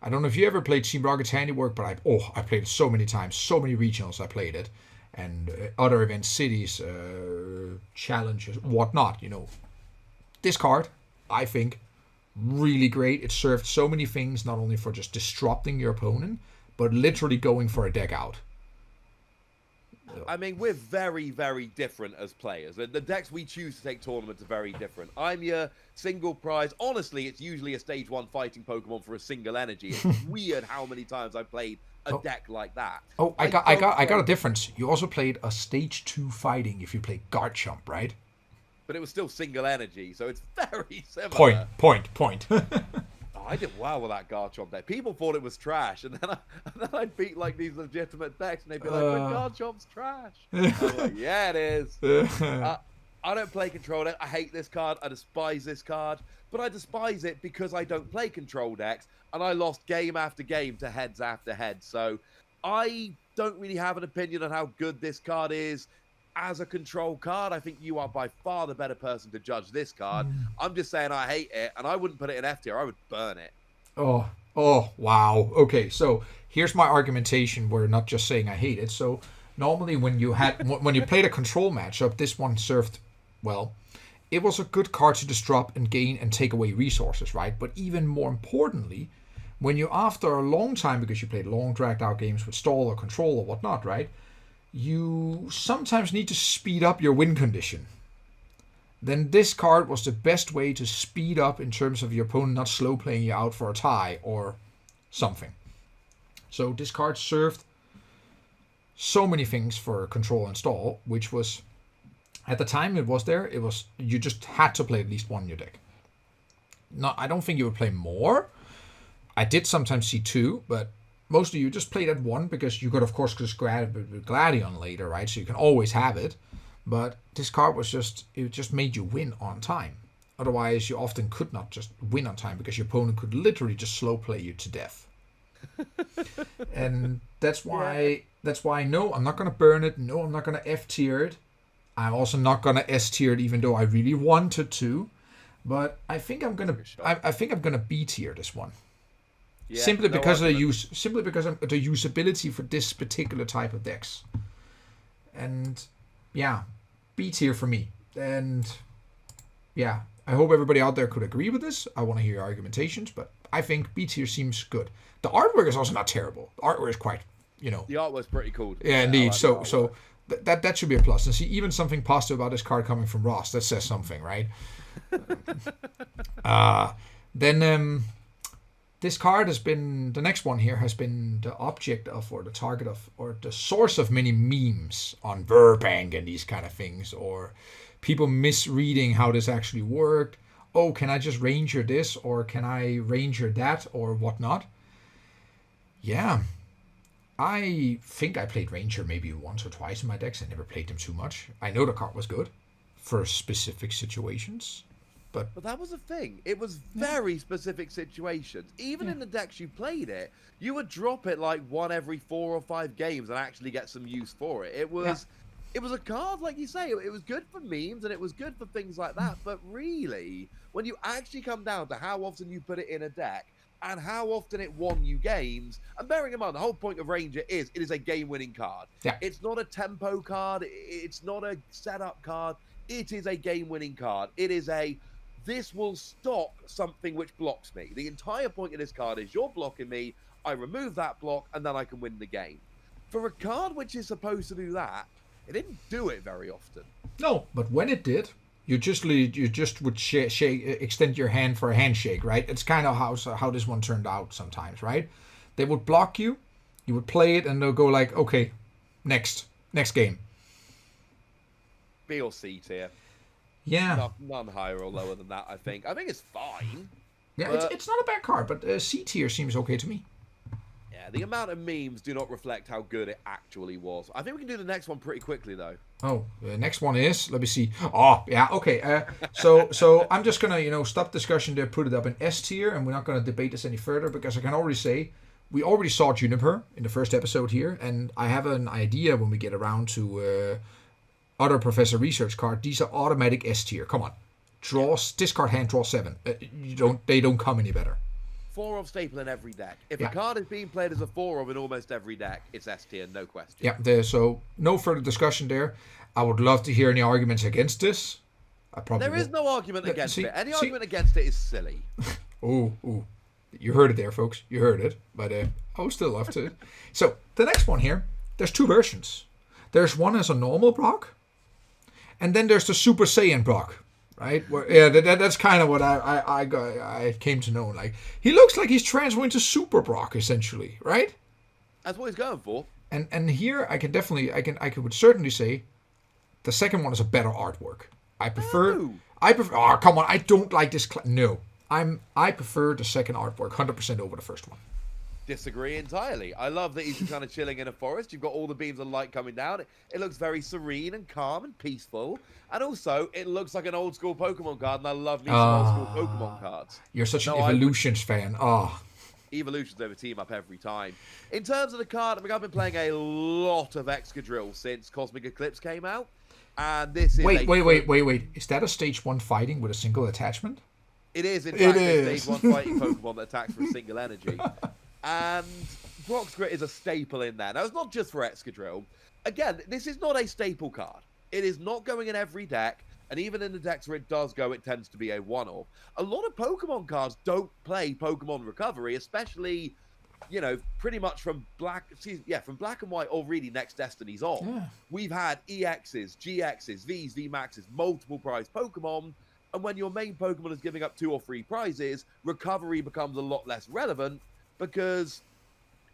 I don't know if you ever played Team Rocket's Handiwork, but I played it so many times, so many regionals I played it, and other events, cities, challenges, whatnot, This card, I think, really great. It served so many things, not only for just disrupting your opponent, but literally going for a deck out. I mean, we're very, very different as players. The decks we choose to take tournaments are very different. I'm your single prize. Honestly, it's usually a stage 1 fighting Pokemon for a single energy. It's weird how many times I've played a deck like that. Oh, I got a difference. You also played a stage 2 fighting if you played Garchomp, right? But it was still single energy, so it's very similar. Point. I did well with that Garchomp deck. People thought it was trash, and then I'd beat like these legitimate decks, and they'd be like, "But Garchomp's trash." I was like, "Yeah, it is." I don't play control deck. I hate this card. I despise this card, but I despise it because I don't play control decks, and I lost game after game to heads after heads. So I don't really have an opinion on how good this card is. As a control card, I think you are by far the better person to judge this card. I'm just saying I hate it, and I wouldn't put it in F tier. I would burn it. Oh, wow. Okay, so here's my argumentation. We're not just saying I hate it. So normally when you played a control matchup, this one served, well, it was a good card to disrupt and gain and take away resources, right? But even more importantly, when you, after a long time, because you played long dragged out games with stall or control or whatnot, right? You sometimes need to speed up your win condition. Then this card was the best way to speed up in terms of your opponent not slow playing you out for a tie or something. So this card served so many things for control and stall, which was, at the time it was you just had to play at least one in your deck. No, I don't think you would play more. I did sometimes see 2, but mostly you just played at 1 because you could, of course, just grab it with Gladion later, right? So you can always have it. But this card it just made you win on time. Otherwise, you often could not just win on time because your opponent could literally just slow play you to death. And that's why, no, I'm not going to burn it. No, I'm not going to F tier it. I'm also not going to S tier it, even though I really wanted to. But I think I'm going to B tier this one. Yeah, simply because of the usability for this particular type of decks. And yeah, B tier for me. And yeah, I hope everybody out there could agree with this. I want to hear your argumentations, but I think B tier seems good. The artwork is also not terrible. The artwork is quite, The artwork's pretty cool. Yeah, indeed. So that should be a plus. And see, even something positive about this card coming from Ross, that says something, right? Then this card has been, the next one here has been the object of, or the target of, or the source of many memes on Burbank and these kind of things, or people misreading how this actually worked. Oh, can I just ranger this, or can I ranger that, or whatnot? Yeah. I think I played Ranger maybe once or twice in my decks. I never played them too much. I know the card was good for specific situations, but that was the thing. It was very specific situations. Even in the decks you played it, you would drop it like one every 4 or 5 games and actually get some use for it. It was a card, like you say, it was good for memes and it was good for things like that. But really, when you actually come down to how often you put it in a deck and how often it won you games, and bearing in mind, the whole point of Ranger is it is a game-winning card. Yeah. It's not a tempo card. It's not a setup card. It is a game-winning card. It is this will stop something which blocks me. The entire point of this card is you're blocking me, I remove that block, and then I can win the game. For a card which is supposed to do that, it didn't do it very often. No, but when it did, you just would extend your hand for a handshake, right? It's kind of how this one turned out sometimes, right? They would block you, you would play it, and they'll go like, okay, next game. B or C tier. Yeah. None higher or lower than that, I think. I think it's fine. Yeah, it's not a bad card, but C tier seems okay to me. Yeah, the amount of memes do not reflect how good it actually was. I think we can do the next one pretty quickly, though. Oh, the next one is, let me see. Oh, yeah, okay. So I'm just going to, stop discussion there, put it up in S tier, and we're not going to debate this any further, because I can already say, we already saw Juniper in the first episode here, and I have an idea when we get around to other Professor Research card. These are automatic S tier. Come on. Discard hand, draw 7. They don't come any better. 4 of staple in every deck. If a card is being played as a 4 of in almost every deck, it's S tier, no question. Yeah, so no further discussion there. I would love to hear any arguments against this. There is no argument against it. Any argument against it is silly. Ooh. You heard it there, folks. You heard it. But I would still love to. So, the next one here, there's 2 versions. There's one as a normal Brock, and then there's the Super Saiyan Brock. Right? That's kind of what I came to know. Like, he looks like he's transforming to Super Brock, essentially, right? That's what he's going for. And here I would certainly say the second one is a better artwork. I prefer. Oh, come on! I don't like this. No, I prefer the second artwork 100% over the first one. Disagree entirely. I love that he's kind of chilling in a forest. You've got all the beams of light coming down. It looks very serene and calm and peaceful. And also, it looks like an old school Pokemon card, and I love me some old school Pokemon cards. You're such an Evolutions fan. Evolutions over Team Up every time. In terms of the card, I've been playing a lot of Excadrill since Cosmic Eclipse came out. And this is Wait. Is that a stage 1 fighting with a single attachment? It is, in fact, a stage 1 fighting Pokemon that attacks for a single energy. And Brock's Grit is a staple in there. Now, it's not just for Excadrill. Again, this is not a staple card. It is not going in every deck, and even in the decks where it does go, it tends to be a one-off. A lot of Pokemon cards don't play Pokemon Recovery, especially, pretty much from Black and White or really Next Destiny's on. Yeah. We've had EXs, GXs, Vs, VMAXs, multiple prize Pokemon, and when your main Pokemon is giving up 2 or 3 prizes, Recovery becomes a lot less relevant, because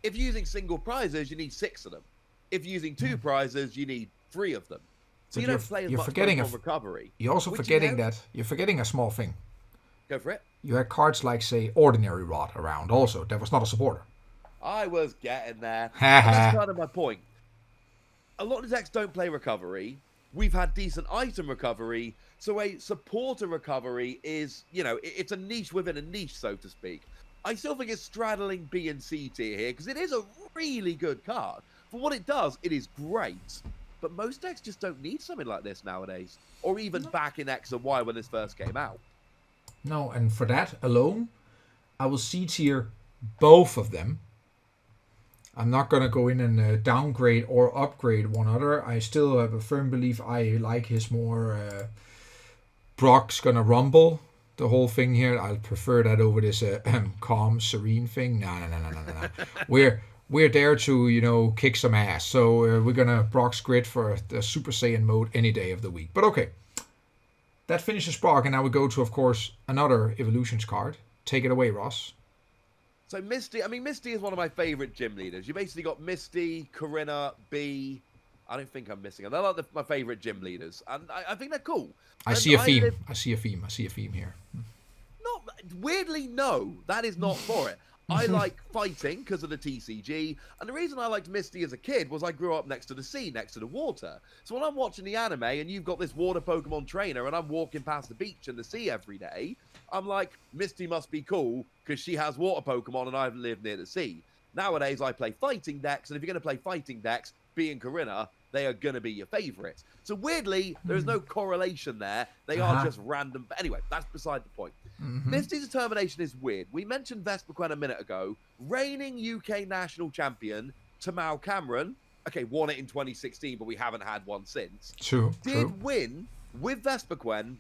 if you're using single prizes, you need 6 of them. If you're using 2 prizes, you need 3 of them. So you don't play as much Pokemon Recovery. You're also forgetting you're forgetting a small thing. Go for it. You had cards like, say, Ordinary Rod around also. That was not a supporter. I was getting there. That's kind of my point. A lot of decks don't play Recovery. We've had decent item recovery. So a supporter recovery is, it's a niche within a niche, so to speak. I still think it's straddling B and C tier here, because it is a really good card. For what it does, it is great. But most decks just don't need something like this nowadays. Or even back in X and Y when this first came out. No, and for that alone, I will C tier both of them. I'm not going to go in and downgrade or upgrade one other. I still have a firm belief I like his more Brock's going to rumble. The whole thing here, I'll prefer that over this calm, serene thing. No. We're there to, kick some ass. So we're going to Brock's Grid for the Super Saiyan mode any day of the week. But okay. That finishes Brock, and now we go to, of course, another Evolutions card. Take it away, Ross. So Misty is one of my favorite gym leaders. You basically got Misty, Corinna, B. I don't think I'm missing them. They're like my favorite gym leaders. And I think they're cool. I see a theme. I see a theme here. Weirdly, no. That is not for it. I like fighting because of the TCG, and the reason I liked Misty as a kid was I grew up next to the sea, next to the water. So when I'm watching the anime and you've got this water Pokemon trainer and I'm walking past the beach and the sea every day, I'm like, Misty must be cool because she has water Pokemon and I've lived near the sea. Nowadays, I play fighting decks, and if you're going to play fighting decks, being Corinna, they are going to be your favorites. So weirdly, there is no correlation there. They are just random. But anyway, that's beside the point. Misty's determination is weird. We mentioned Vespiquen a minute ago. Reigning UK national champion, Tamau Cameron, okay, won it in 2016, but we haven't had one since. Did win with Vespiquen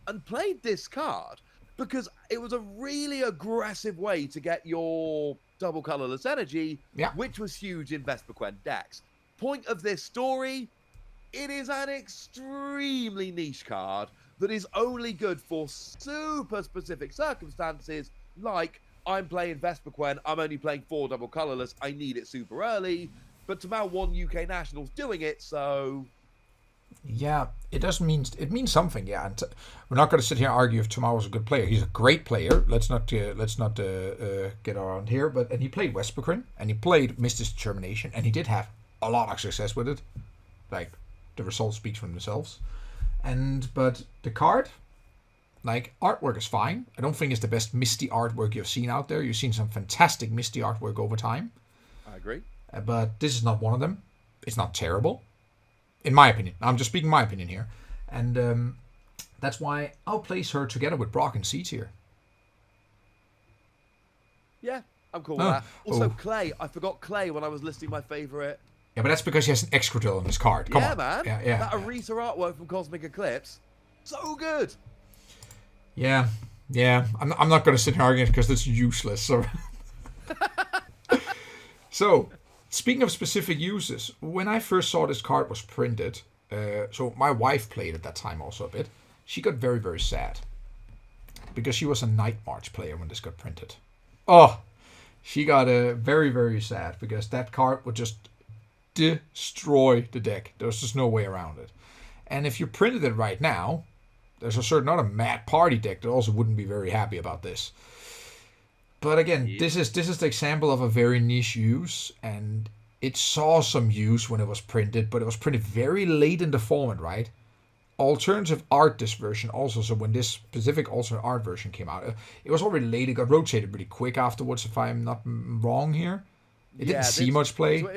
and played this card because it was a really aggressive way to get your double colorless energy, which was huge in Vespiquen decks. Point of this story, it is an extremely niche card that is only good for super specific circumstances, like I'm playing Vespiquen, I'm only playing 4 double colorless, I need it super early, but Tamau won UK Nationals doing it, so... Yeah, it doesn't mean... It means something, yeah. And we're not going to sit here and argue if Tamau was a good player. He's a great player. Let's not get around here. And he played Vespiquen, and he played Misty's Determination, and he did have a lot of success with it. Like, the results speak for themselves. But the card, like, artwork is fine. I don't think it's the best Misty artwork you've seen out there. You've seen some fantastic Misty artwork over time. I agree. But this is not one of them. It's not terrible. In my opinion. I'm just speaking my opinion here. And that's why I'll place her together with Brock in C tier. Yeah, I'm cool with that. Also, Clay. I forgot Clay when I was listing my favorite. Yeah, but that's because he has an Excadrill on his card. Come on. Man. Yeah. That Arita artwork from Cosmic Eclipse. So good. Yeah. I'm not going to sit here arguing because it's useless. So, speaking of specific uses, when I first saw this card was printed, so my wife played at that time also a bit, she got very, very sad. Because she was a Night March player when this got printed. Oh, she got very, very sad because that card would just destroy the deck. There's just no way around it. And if you printed it right now, there's a certain other Mad Party deck that also wouldn't be very happy about this. But again, this is the example of a very niche use, and it saw some use when it was printed, but it was printed very late in the format, right? Alternative art this version also, so when this specific alternate art version came out, it was already late. It got rotated pretty quick afterwards, if I'm not wrong here. It didn't see much play. So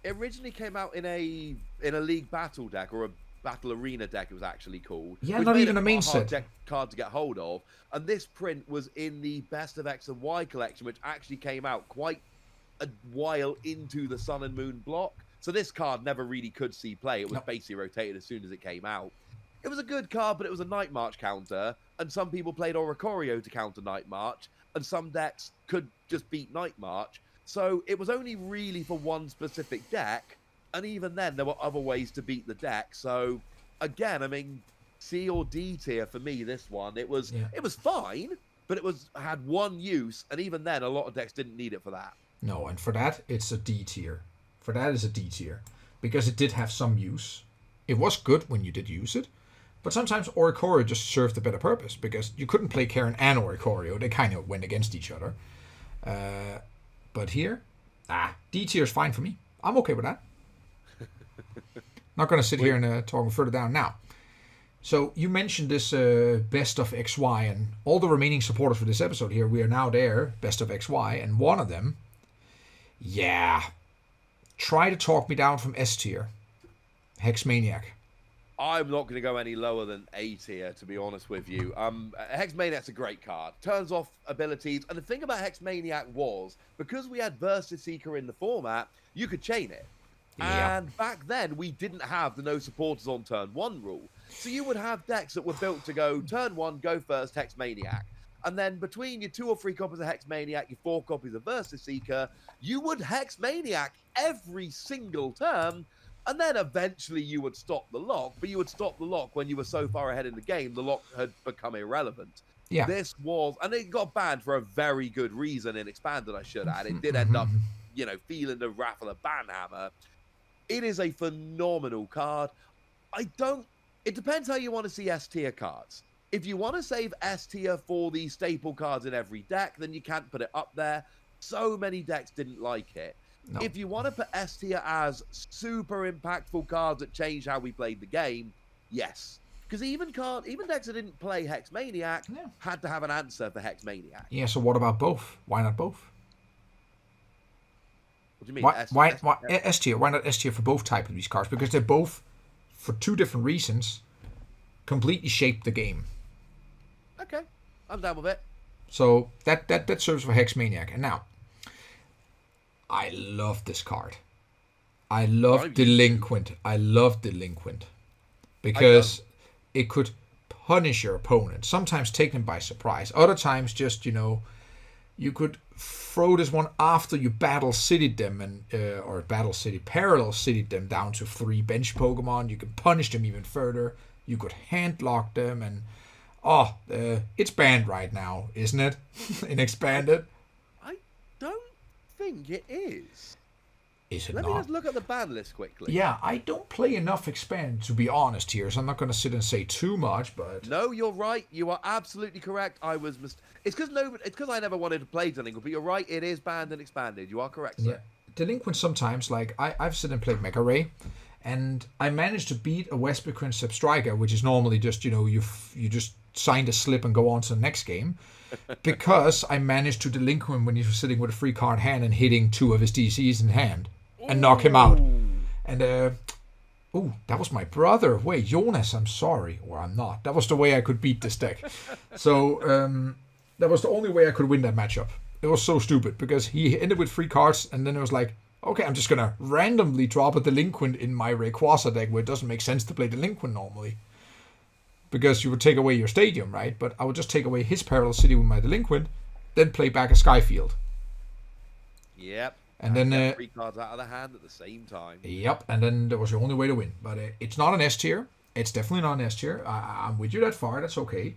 it originally came out in a League Battle deck, or a Battle Arena deck it was actually called. Yeah, not even a main set. Card to get hold of. And this print was in the Best of X and Y collection, which actually came out quite a while into the Sun and Moon block. So this card never really could see play. It was basically rotated as soon as it came out. It was a good card, but it was a Night March counter, and some people played Oricorio to counter Night March, and some decks could just beat Night March. So it was only really for one specific deck, and even then there were other ways to beat the deck. So again, I mean, C or D tier for me, this one. It was fine, but it had one use, and even then a lot of decks didn't need it for that. No, and for that it's a D tier. For that is a D tier. Because it did have some use. It was good when you did use it. But sometimes Oricorio just served a better purpose, because you couldn't play Karen and Oricorio. They kind of went against each other. But here, D tier is fine for me. I'm okay with that. Not going to sit here and talk further down now. So you mentioned this Best of XY, and all the remaining supporters for this episode here, we are now there, Best of XY, and one of them, try to talk me down from S tier. Hex Maniac. I'm not going to go any lower than A tier, to be honest with you. Hex Maniac's a great card. Turns off abilities. And the thing about Hex Maniac was, because we had Versus Seeker in the format, you could chain it. Yeah. And back then, we didn't have the no supporters on turn 1 rule. So you would have decks that were built to go turn 1, go first, Hex Maniac. And then between your 2 or 3 copies of Hex Maniac, your 4 copies of Versus Seeker, you would Hex Maniac every single turn. And then eventually you would stop the lock, but you would stop the lock when you were so far ahead in the game, the lock had become irrelevant. Yeah. This was, and it got banned for a very good reason in Expanded, I should add. It did end up, feeling the wrath of the banhammer. It is a phenomenal card. It depends how you want to see S tier cards. If you want to save S tier for the staple cards in every deck, then you can't put it up there. So many decks didn't like it. No. If you want to put S tier as super impactful cards that changed how we played the game, yes. Because even decks that didn't play Hex Maniac had to have an answer for Hex Maniac. Yeah, so what about both? Why not both? What do you mean? Why S tier? Why not S tier for both types of these cards? Because they both, for two different reasons, completely shaped the game. Okay, I'm down with it. So that serves for Hex Maniac. And now, I love this card. I love Delinquent. I love Delinquent. Because it could punish your opponent. Sometimes take them by surprise. Other times just, you could throw this one after you battle cityed them or battle city parallel cityed them down to 3 bench Pokemon. You can punish them even further. You could hand lock them and it's banned right now, isn't it? In Expanded. I don't think it is. Is it Let not? me just look at the ban list quickly. Yeah, I don't play enough Expand to be honest here, so I'm not going to sit and say too much, but... No, you're right. You are absolutely correct. It's because I never wanted to play Delinquent, but you're right. It is banned and Expanded. You are correct, sir. Yeah. Delinquent sometimes, like, I've sit and played Mega Ray, and I managed to beat a Westbrook Substriker, which is normally just, you just signed a slip and go on to the next game, because I managed to Delinquent when he was sitting with a free card hand and hitting 2 of his DCs in hand. And knock him out. And, that was my brother. Wait, Jonas, I'm sorry. Or I'm not. That was the way I could beat this deck. So, that was the only way I could win that matchup. It was so stupid, because he ended with 3 cards, and then it was like, okay, I'm just gonna randomly drop a Delinquent in my Rayquaza deck, where it doesn't make sense to play Delinquent normally. Because you would take away your stadium, right? But I would just take away his Parallel City with my Delinquent, then play back a Skyfield. Yep. And then 3 cards out of the hand at the same time. Yep, and then that was the only way to win. But it's not an S tier. It's definitely not an S tier. I'm with you that far. That's okay.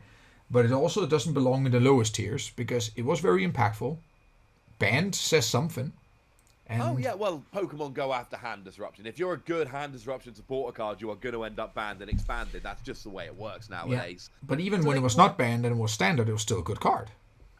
But it also doesn't belong in the lowest tiers because it was very impactful. Banned says something. And well, Pokemon go after hand disruption. If you're a good hand disruption supporter card, you are going to end up banned and expanded. That's just the way it works nowadays. Yeah. But even when it was not banned and it was standard, it was still a good card.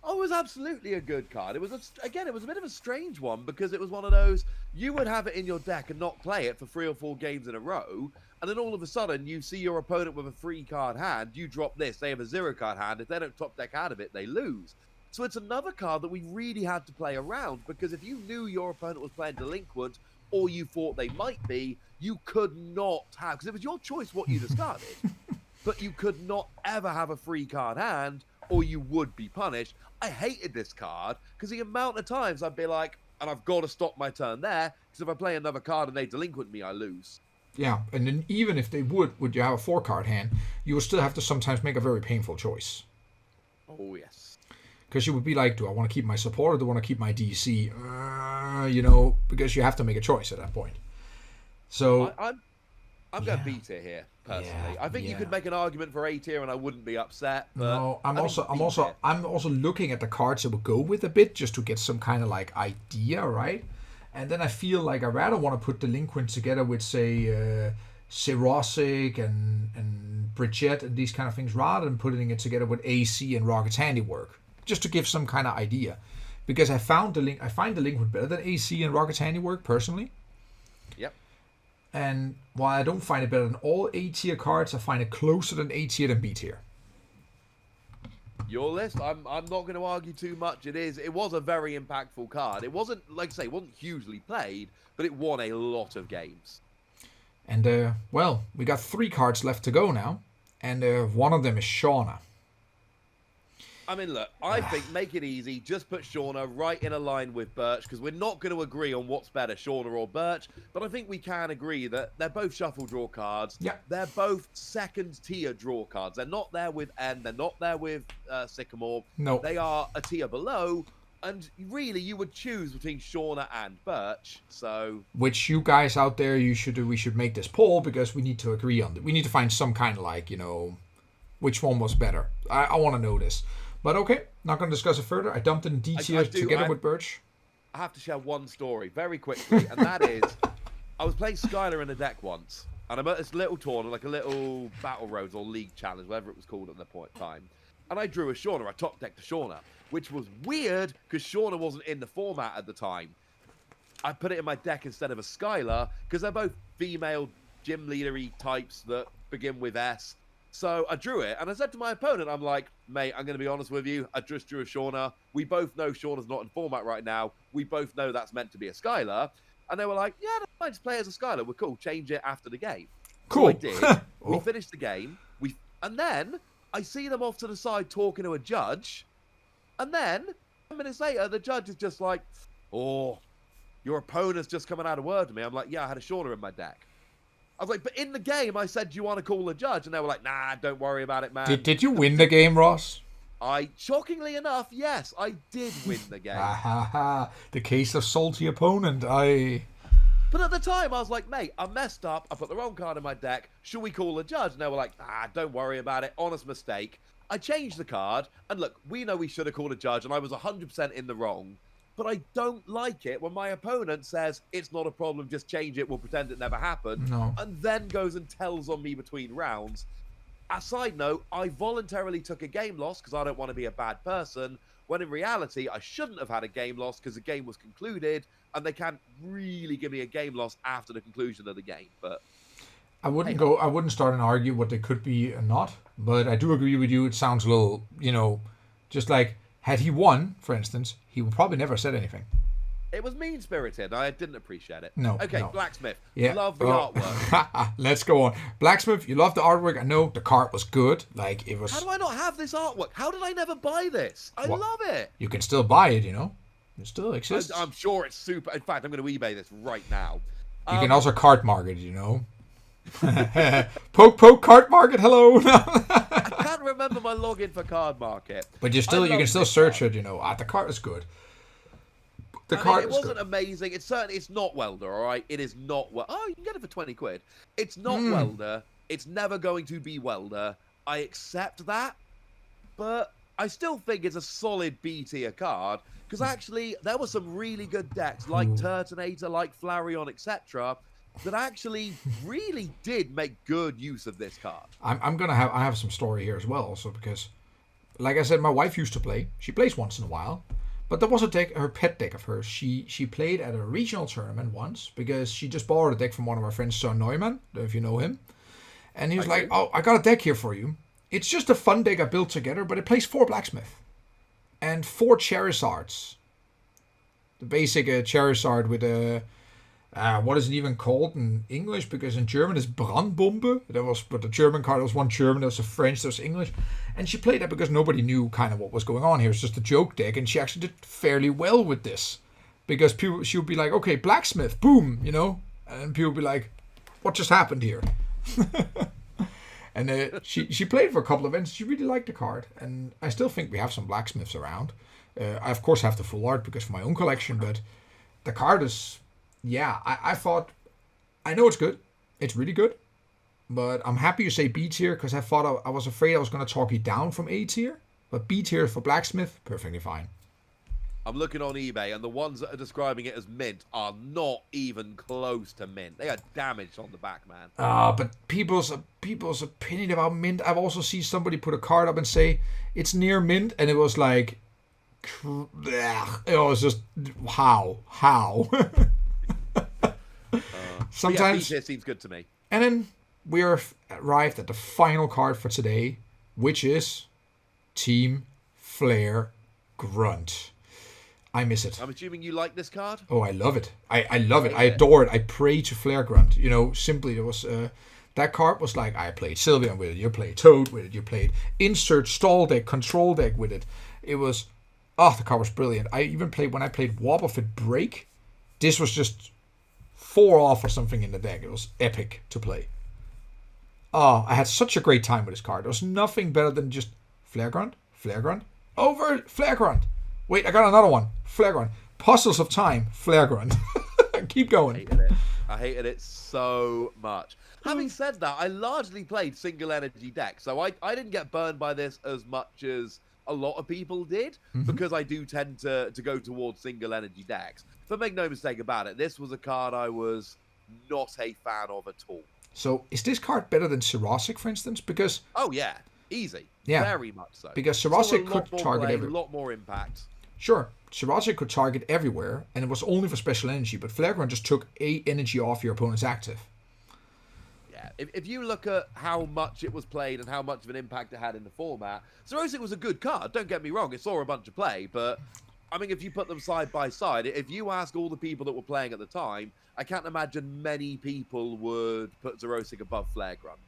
Oh, it was absolutely a good card. It was a bit of a strange one because it was one of those, you would have it in your deck and not play it for 3 or 4 games in a row, and then all of a sudden you see your opponent with a 3-card hand, you drop this, they have a 0-card hand, if they don't top deck out of it, they lose. So it's another card that we really had to play around, because if you knew your opponent was playing Delinquent, or you thought they might be, you could not have, because it was your choice what you discarded, but you could not ever have a 3-card hand, or you would be punished. I hated this card because the amount of times I'd be like, and I've got to stop my turn there, because if I play another card and they Delinquent me, I lose. Yeah, and then even if they would you have a 4-card hand, you would still have to sometimes make a very painful choice. Oh, yes. Because you would be like, do I want to keep my support or do I want to keep my DC? Because you have to make a choice at that point. So I'm going B tier here, personally. Yeah, I think you could make an argument for A tier and I wouldn't be upset. But no, I'm also looking at the cards that would go with a bit just to get some kind of like idea, right? And then I feel like I rather want to put Delinquent together with, say, Cirrosic and Bridget and these kind of things, rather than putting it together with AC and Rocket's Handiwork, just to give some kind of idea. Because I find Delinquent better than AC and Rocket's Handiwork, personally. Yep. And while I don't find it better than all A tier cards, I find it closer than A tier than B tier. Your list, I'm not going to argue too much. It was a very impactful card. It wasn't, like I say, it wasn't hugely played, but it won a lot of games. And we got 3 cards left to go now, and one of them is Shauna. I mean, look, I think make it easy. Just put Shauna right in a line with Birch, because we're not going to agree on what's better, Shauna or Birch. But I think we can agree that they're both shuffle draw cards. Yeah. They're both second tier draw cards. They're not there with N. They're not there with Sycamore. No. They are a tier below. And really, you would choose between Shauna and Birch. So, which you guys out there, we should make this poll, because we need to agree on it. We need to find some kind of like, which one was better. I want to know this. But okay, not going to discuss it further. I dumped it in D tier together with Birch. I have to share one story very quickly, and that is, I was playing Skylar in a deck once, and I'm at this little tournament, like a little Battle Roads or League Challenge, whatever it was called at the point in time. and I drew a Shauna. I top-decked a Shauna, which was weird because Shauna wasn't in the format at the time. I put it in my deck instead of a Skylar because they're both female gym leadery types that begin with S. So I drew it, and I said to my opponent, I'm like, mate, I'm going to be honest with you. I just drew a Shauna. We both know Shauna's not in format right now. We both know that's meant to be a Skylar. And they were like, yeah, that's fine, just play as a Skylar. We're cool. Change it after the game. Cool. So I did. We finished the game. And then I see them off to the side talking to a judge. And then 10 minutes later, the judge is just like, oh, your opponent's just coming out of word to me. I'm like, yeah, I had a Shauna in my deck. I was like, but in the game, I said, do you want to call the judge? And they were like, nah, don't worry about it, man. Did you win the game, Ross? Shockingly enough, yes, I did win the game. The case of salty opponent. But at the time, I was like, mate, I messed up. I put the wrong card in my deck. Should we call the judge? And they were like, don't worry about it. Honest mistake. I changed the card. And look, we know we should have called a judge, and I was 100% in the wrong. But I don't like it when my opponent says, it's not a problem, just change it, we'll pretend it never happened. No. And then goes and tells on me between rounds. A side note, I voluntarily took a game loss because I don't want to be a bad person, when in reality, I shouldn't have had a game loss because the game was concluded, and they can't really give me a game loss after the conclusion of the game. But I wouldn't start and argue what they could be or not, but I do agree with you. It sounds a little, just like, had he won, for instance, he would probably never have said anything. It was mean-spirited. I didn't appreciate it. No. Okay, no. Blacksmith. Yeah. Love the artwork. Let's go on. Blacksmith, you love the artwork. I know the card was good. Like, it was... How do I not have this artwork? How did I never buy this? I love it. You can still buy it, It still exists. I'm sure it's super... In fact, I'm going to eBay this right now. You can also card market, Poke card market, hello. I can't remember my login for card market. But you can still search it, the card is good. The card it wasn't amazing. It's not Welder, all right? It is not Oh, you can get it for 20 quid. It's not Welder. It's never going to be Welder. I accept that. But I still think it's a solid B tier card. Because actually, there were some really good decks, like Turtonator, like Flareon, etc., that actually really did make good use of this card. I have some story here as well, also, because, like I said, my wife used to play. She plays once in a while. But there was a deck, her pet deck of hers. She played at a regional tournament once because she just borrowed a deck from one of our friends, Søren Neumann, if you know him. And he was like, oh, I got a deck here for you. It's just a fun deck I built together, but it plays 4 Blacksmith and 4 Charizards. The basic Charizard with a... what is it even called in English? Because in German it's Brandbombe. But the German card, there was one German, there was a French, there was English. And she played that because nobody knew kind of what was going on here. It's just a joke deck, and she actually did fairly well with this. Because she would be like, okay, Blacksmith, boom, and people would be like, what just happened here? And she played for a couple of events. She really liked the card, and I still think we have some Blacksmiths around. I, of course, have the full art because for my own collection, but the card is... Yeah, I thought... I know it's good. It's really good. But I'm happy you say B tier, because I was afraid I was going to talk you down from A tier. But B tier for Blacksmith, perfectly fine. I'm looking on eBay, and the ones that are describing it as mint are not even close to mint. They are damaged on the back, man. But people's opinion about mint... I've also seen somebody put a card up and say, it's near mint, and it was like... It was just... How? Sometimes yeah, B tier seems good to me. And then we are arrived at the final card for today, which is Team Flare Grunt. I miss it. I'm assuming you like this card? Oh, I love it. I love it. I adore it. I pray to Flare Grunt. Simply it was that card was like, I played Sylveon with it, you played Toad with it, you played insert stall deck, control deck with it. It was the card was brilliant. I even played when I played Wobbuffet Break. This was just 4 off or something in the deck. It was epic to play. I had such a great time with this card. There was nothing better than just Flare Grunt, over Flare Grunt. Wait, I got another one. Flare Grunt. Puzzles of Time, Flare Grunt. Keep going. I hated it so much. Having said that, I largely played single energy decks, so I didn't get burned by this as much as a lot of people did, because I do tend to go towards single energy decks. But make no mistake about it, this was a card I was not a fan of at all. So, is this card better than Cirrosic, for instance? Because... Oh, yeah. Easy. Yeah. Very much so. Because Still Sarosic a lot could more target play, everywhere. a lot more impact. Sure, Sarosic could target everywhere, and it was only for special energy, but Flare Grunt just took 8 energy off your opponent's active. Yeah, if you look at how much it was played and how much of an impact it had in the format, Sarosic was a good card, don't get me wrong, it saw a bunch of play, but I mean, if you put them side by side, if you ask all the people that were playing at the time, I can't imagine many people would put Sarosic above Flare Grunt.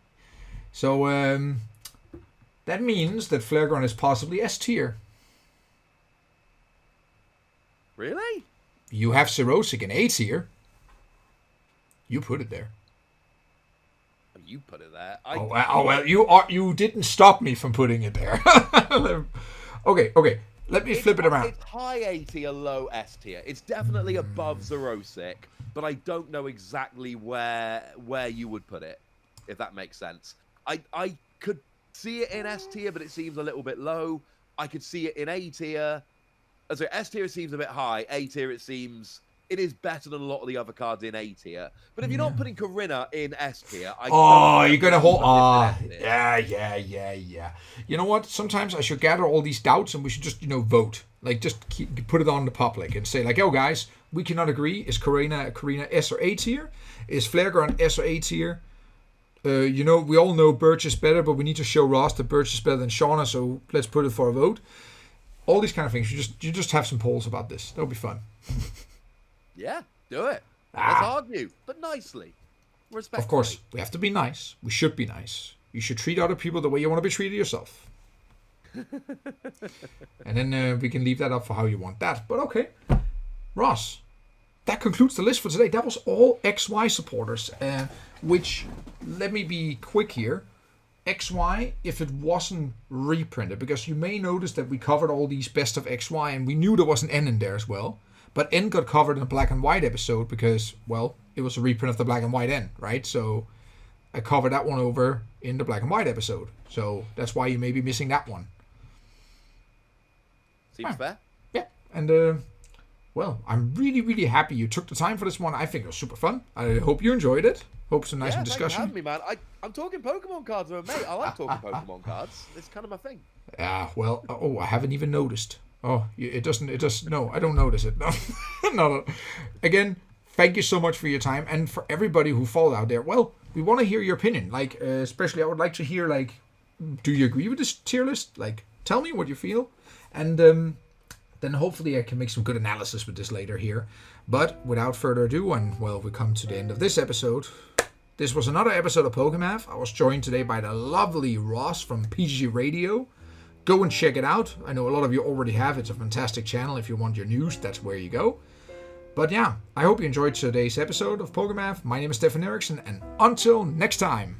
So, that means that Flare Grunt is possibly S tier. Really? You have Sarosic in A tier. You put it there. You put it there. Well, you didn't stop me from putting it there. Okay. Let me flip it around. It's high A tier, low S tier. It's definitely above Xerosic, but I don't know exactly where you would put it, if that makes sense. I could see it in S tier, but it seems a little bit low. I could see it in A tier. So S tier seems a bit high. A tier it is better than a lot of the other cards in A tier. But if you're not putting Corinna in S tier, you're gonna hold. Yeah. You know what? Sometimes I should gather all these doubts and we should just vote. Like just put it on the public and say like, oh guys, we cannot agree. Is Corinna S or A tier? Is Flare Grunt S or A tier? We all know Birch is better, but we need to show Ross that Birch is better than Shauna, so let's put it for a vote. All these kind of things. You just have some polls about this. That'll be fun. Yeah, do it. Let's argue, but nicely. Respectfully. Of course, we have to be nice. We should be nice. You should treat other people the way you want to be treated yourself. And then we can leave that up for how you want that. But okay. Ross, that concludes the list for today. That was all XY supporters. Which, let me be quick here. XY, if it wasn't reprinted, because you may notice that we covered all these best of XY, and we knew there was an N in there as well. But N got covered in a Black and White episode because, well, it was a reprint of the Black and White N, right? So I covered that one over in the Black and White episode. So that's why you may be missing that one. Seems fair. Yeah. And, well, I'm really, really happy you took the time for this one. I think it was super fun. I hope you enjoyed it. Hope it's a nice discussion. Thanks for having me, man. I'm talking Pokemon cards with a mate. I like talking Pokemon cards. It's kind of my thing. Yeah, well, I haven't even noticed. Oh, no, I don't notice it. No. Again, thank you so much for your time. And for everybody who followed out there, well, we want to hear your opinion. Like, especially I would like to hear, like, do you agree with this tier list? Like, tell me what you feel. And then hopefully I can make some good analysis with this later here. But without further ado, and, well, we come to the end of this episode. This was another episode of Pokémath. I was joined today by the lovely Ross from PTCGradio. Go and check it out. I know a lot of you already have. It's a fantastic channel. If you want your news, that's where you go. But yeah, I hope you enjoyed today's episode of Pokémath. My name is Stefan Eriksson, and until next time.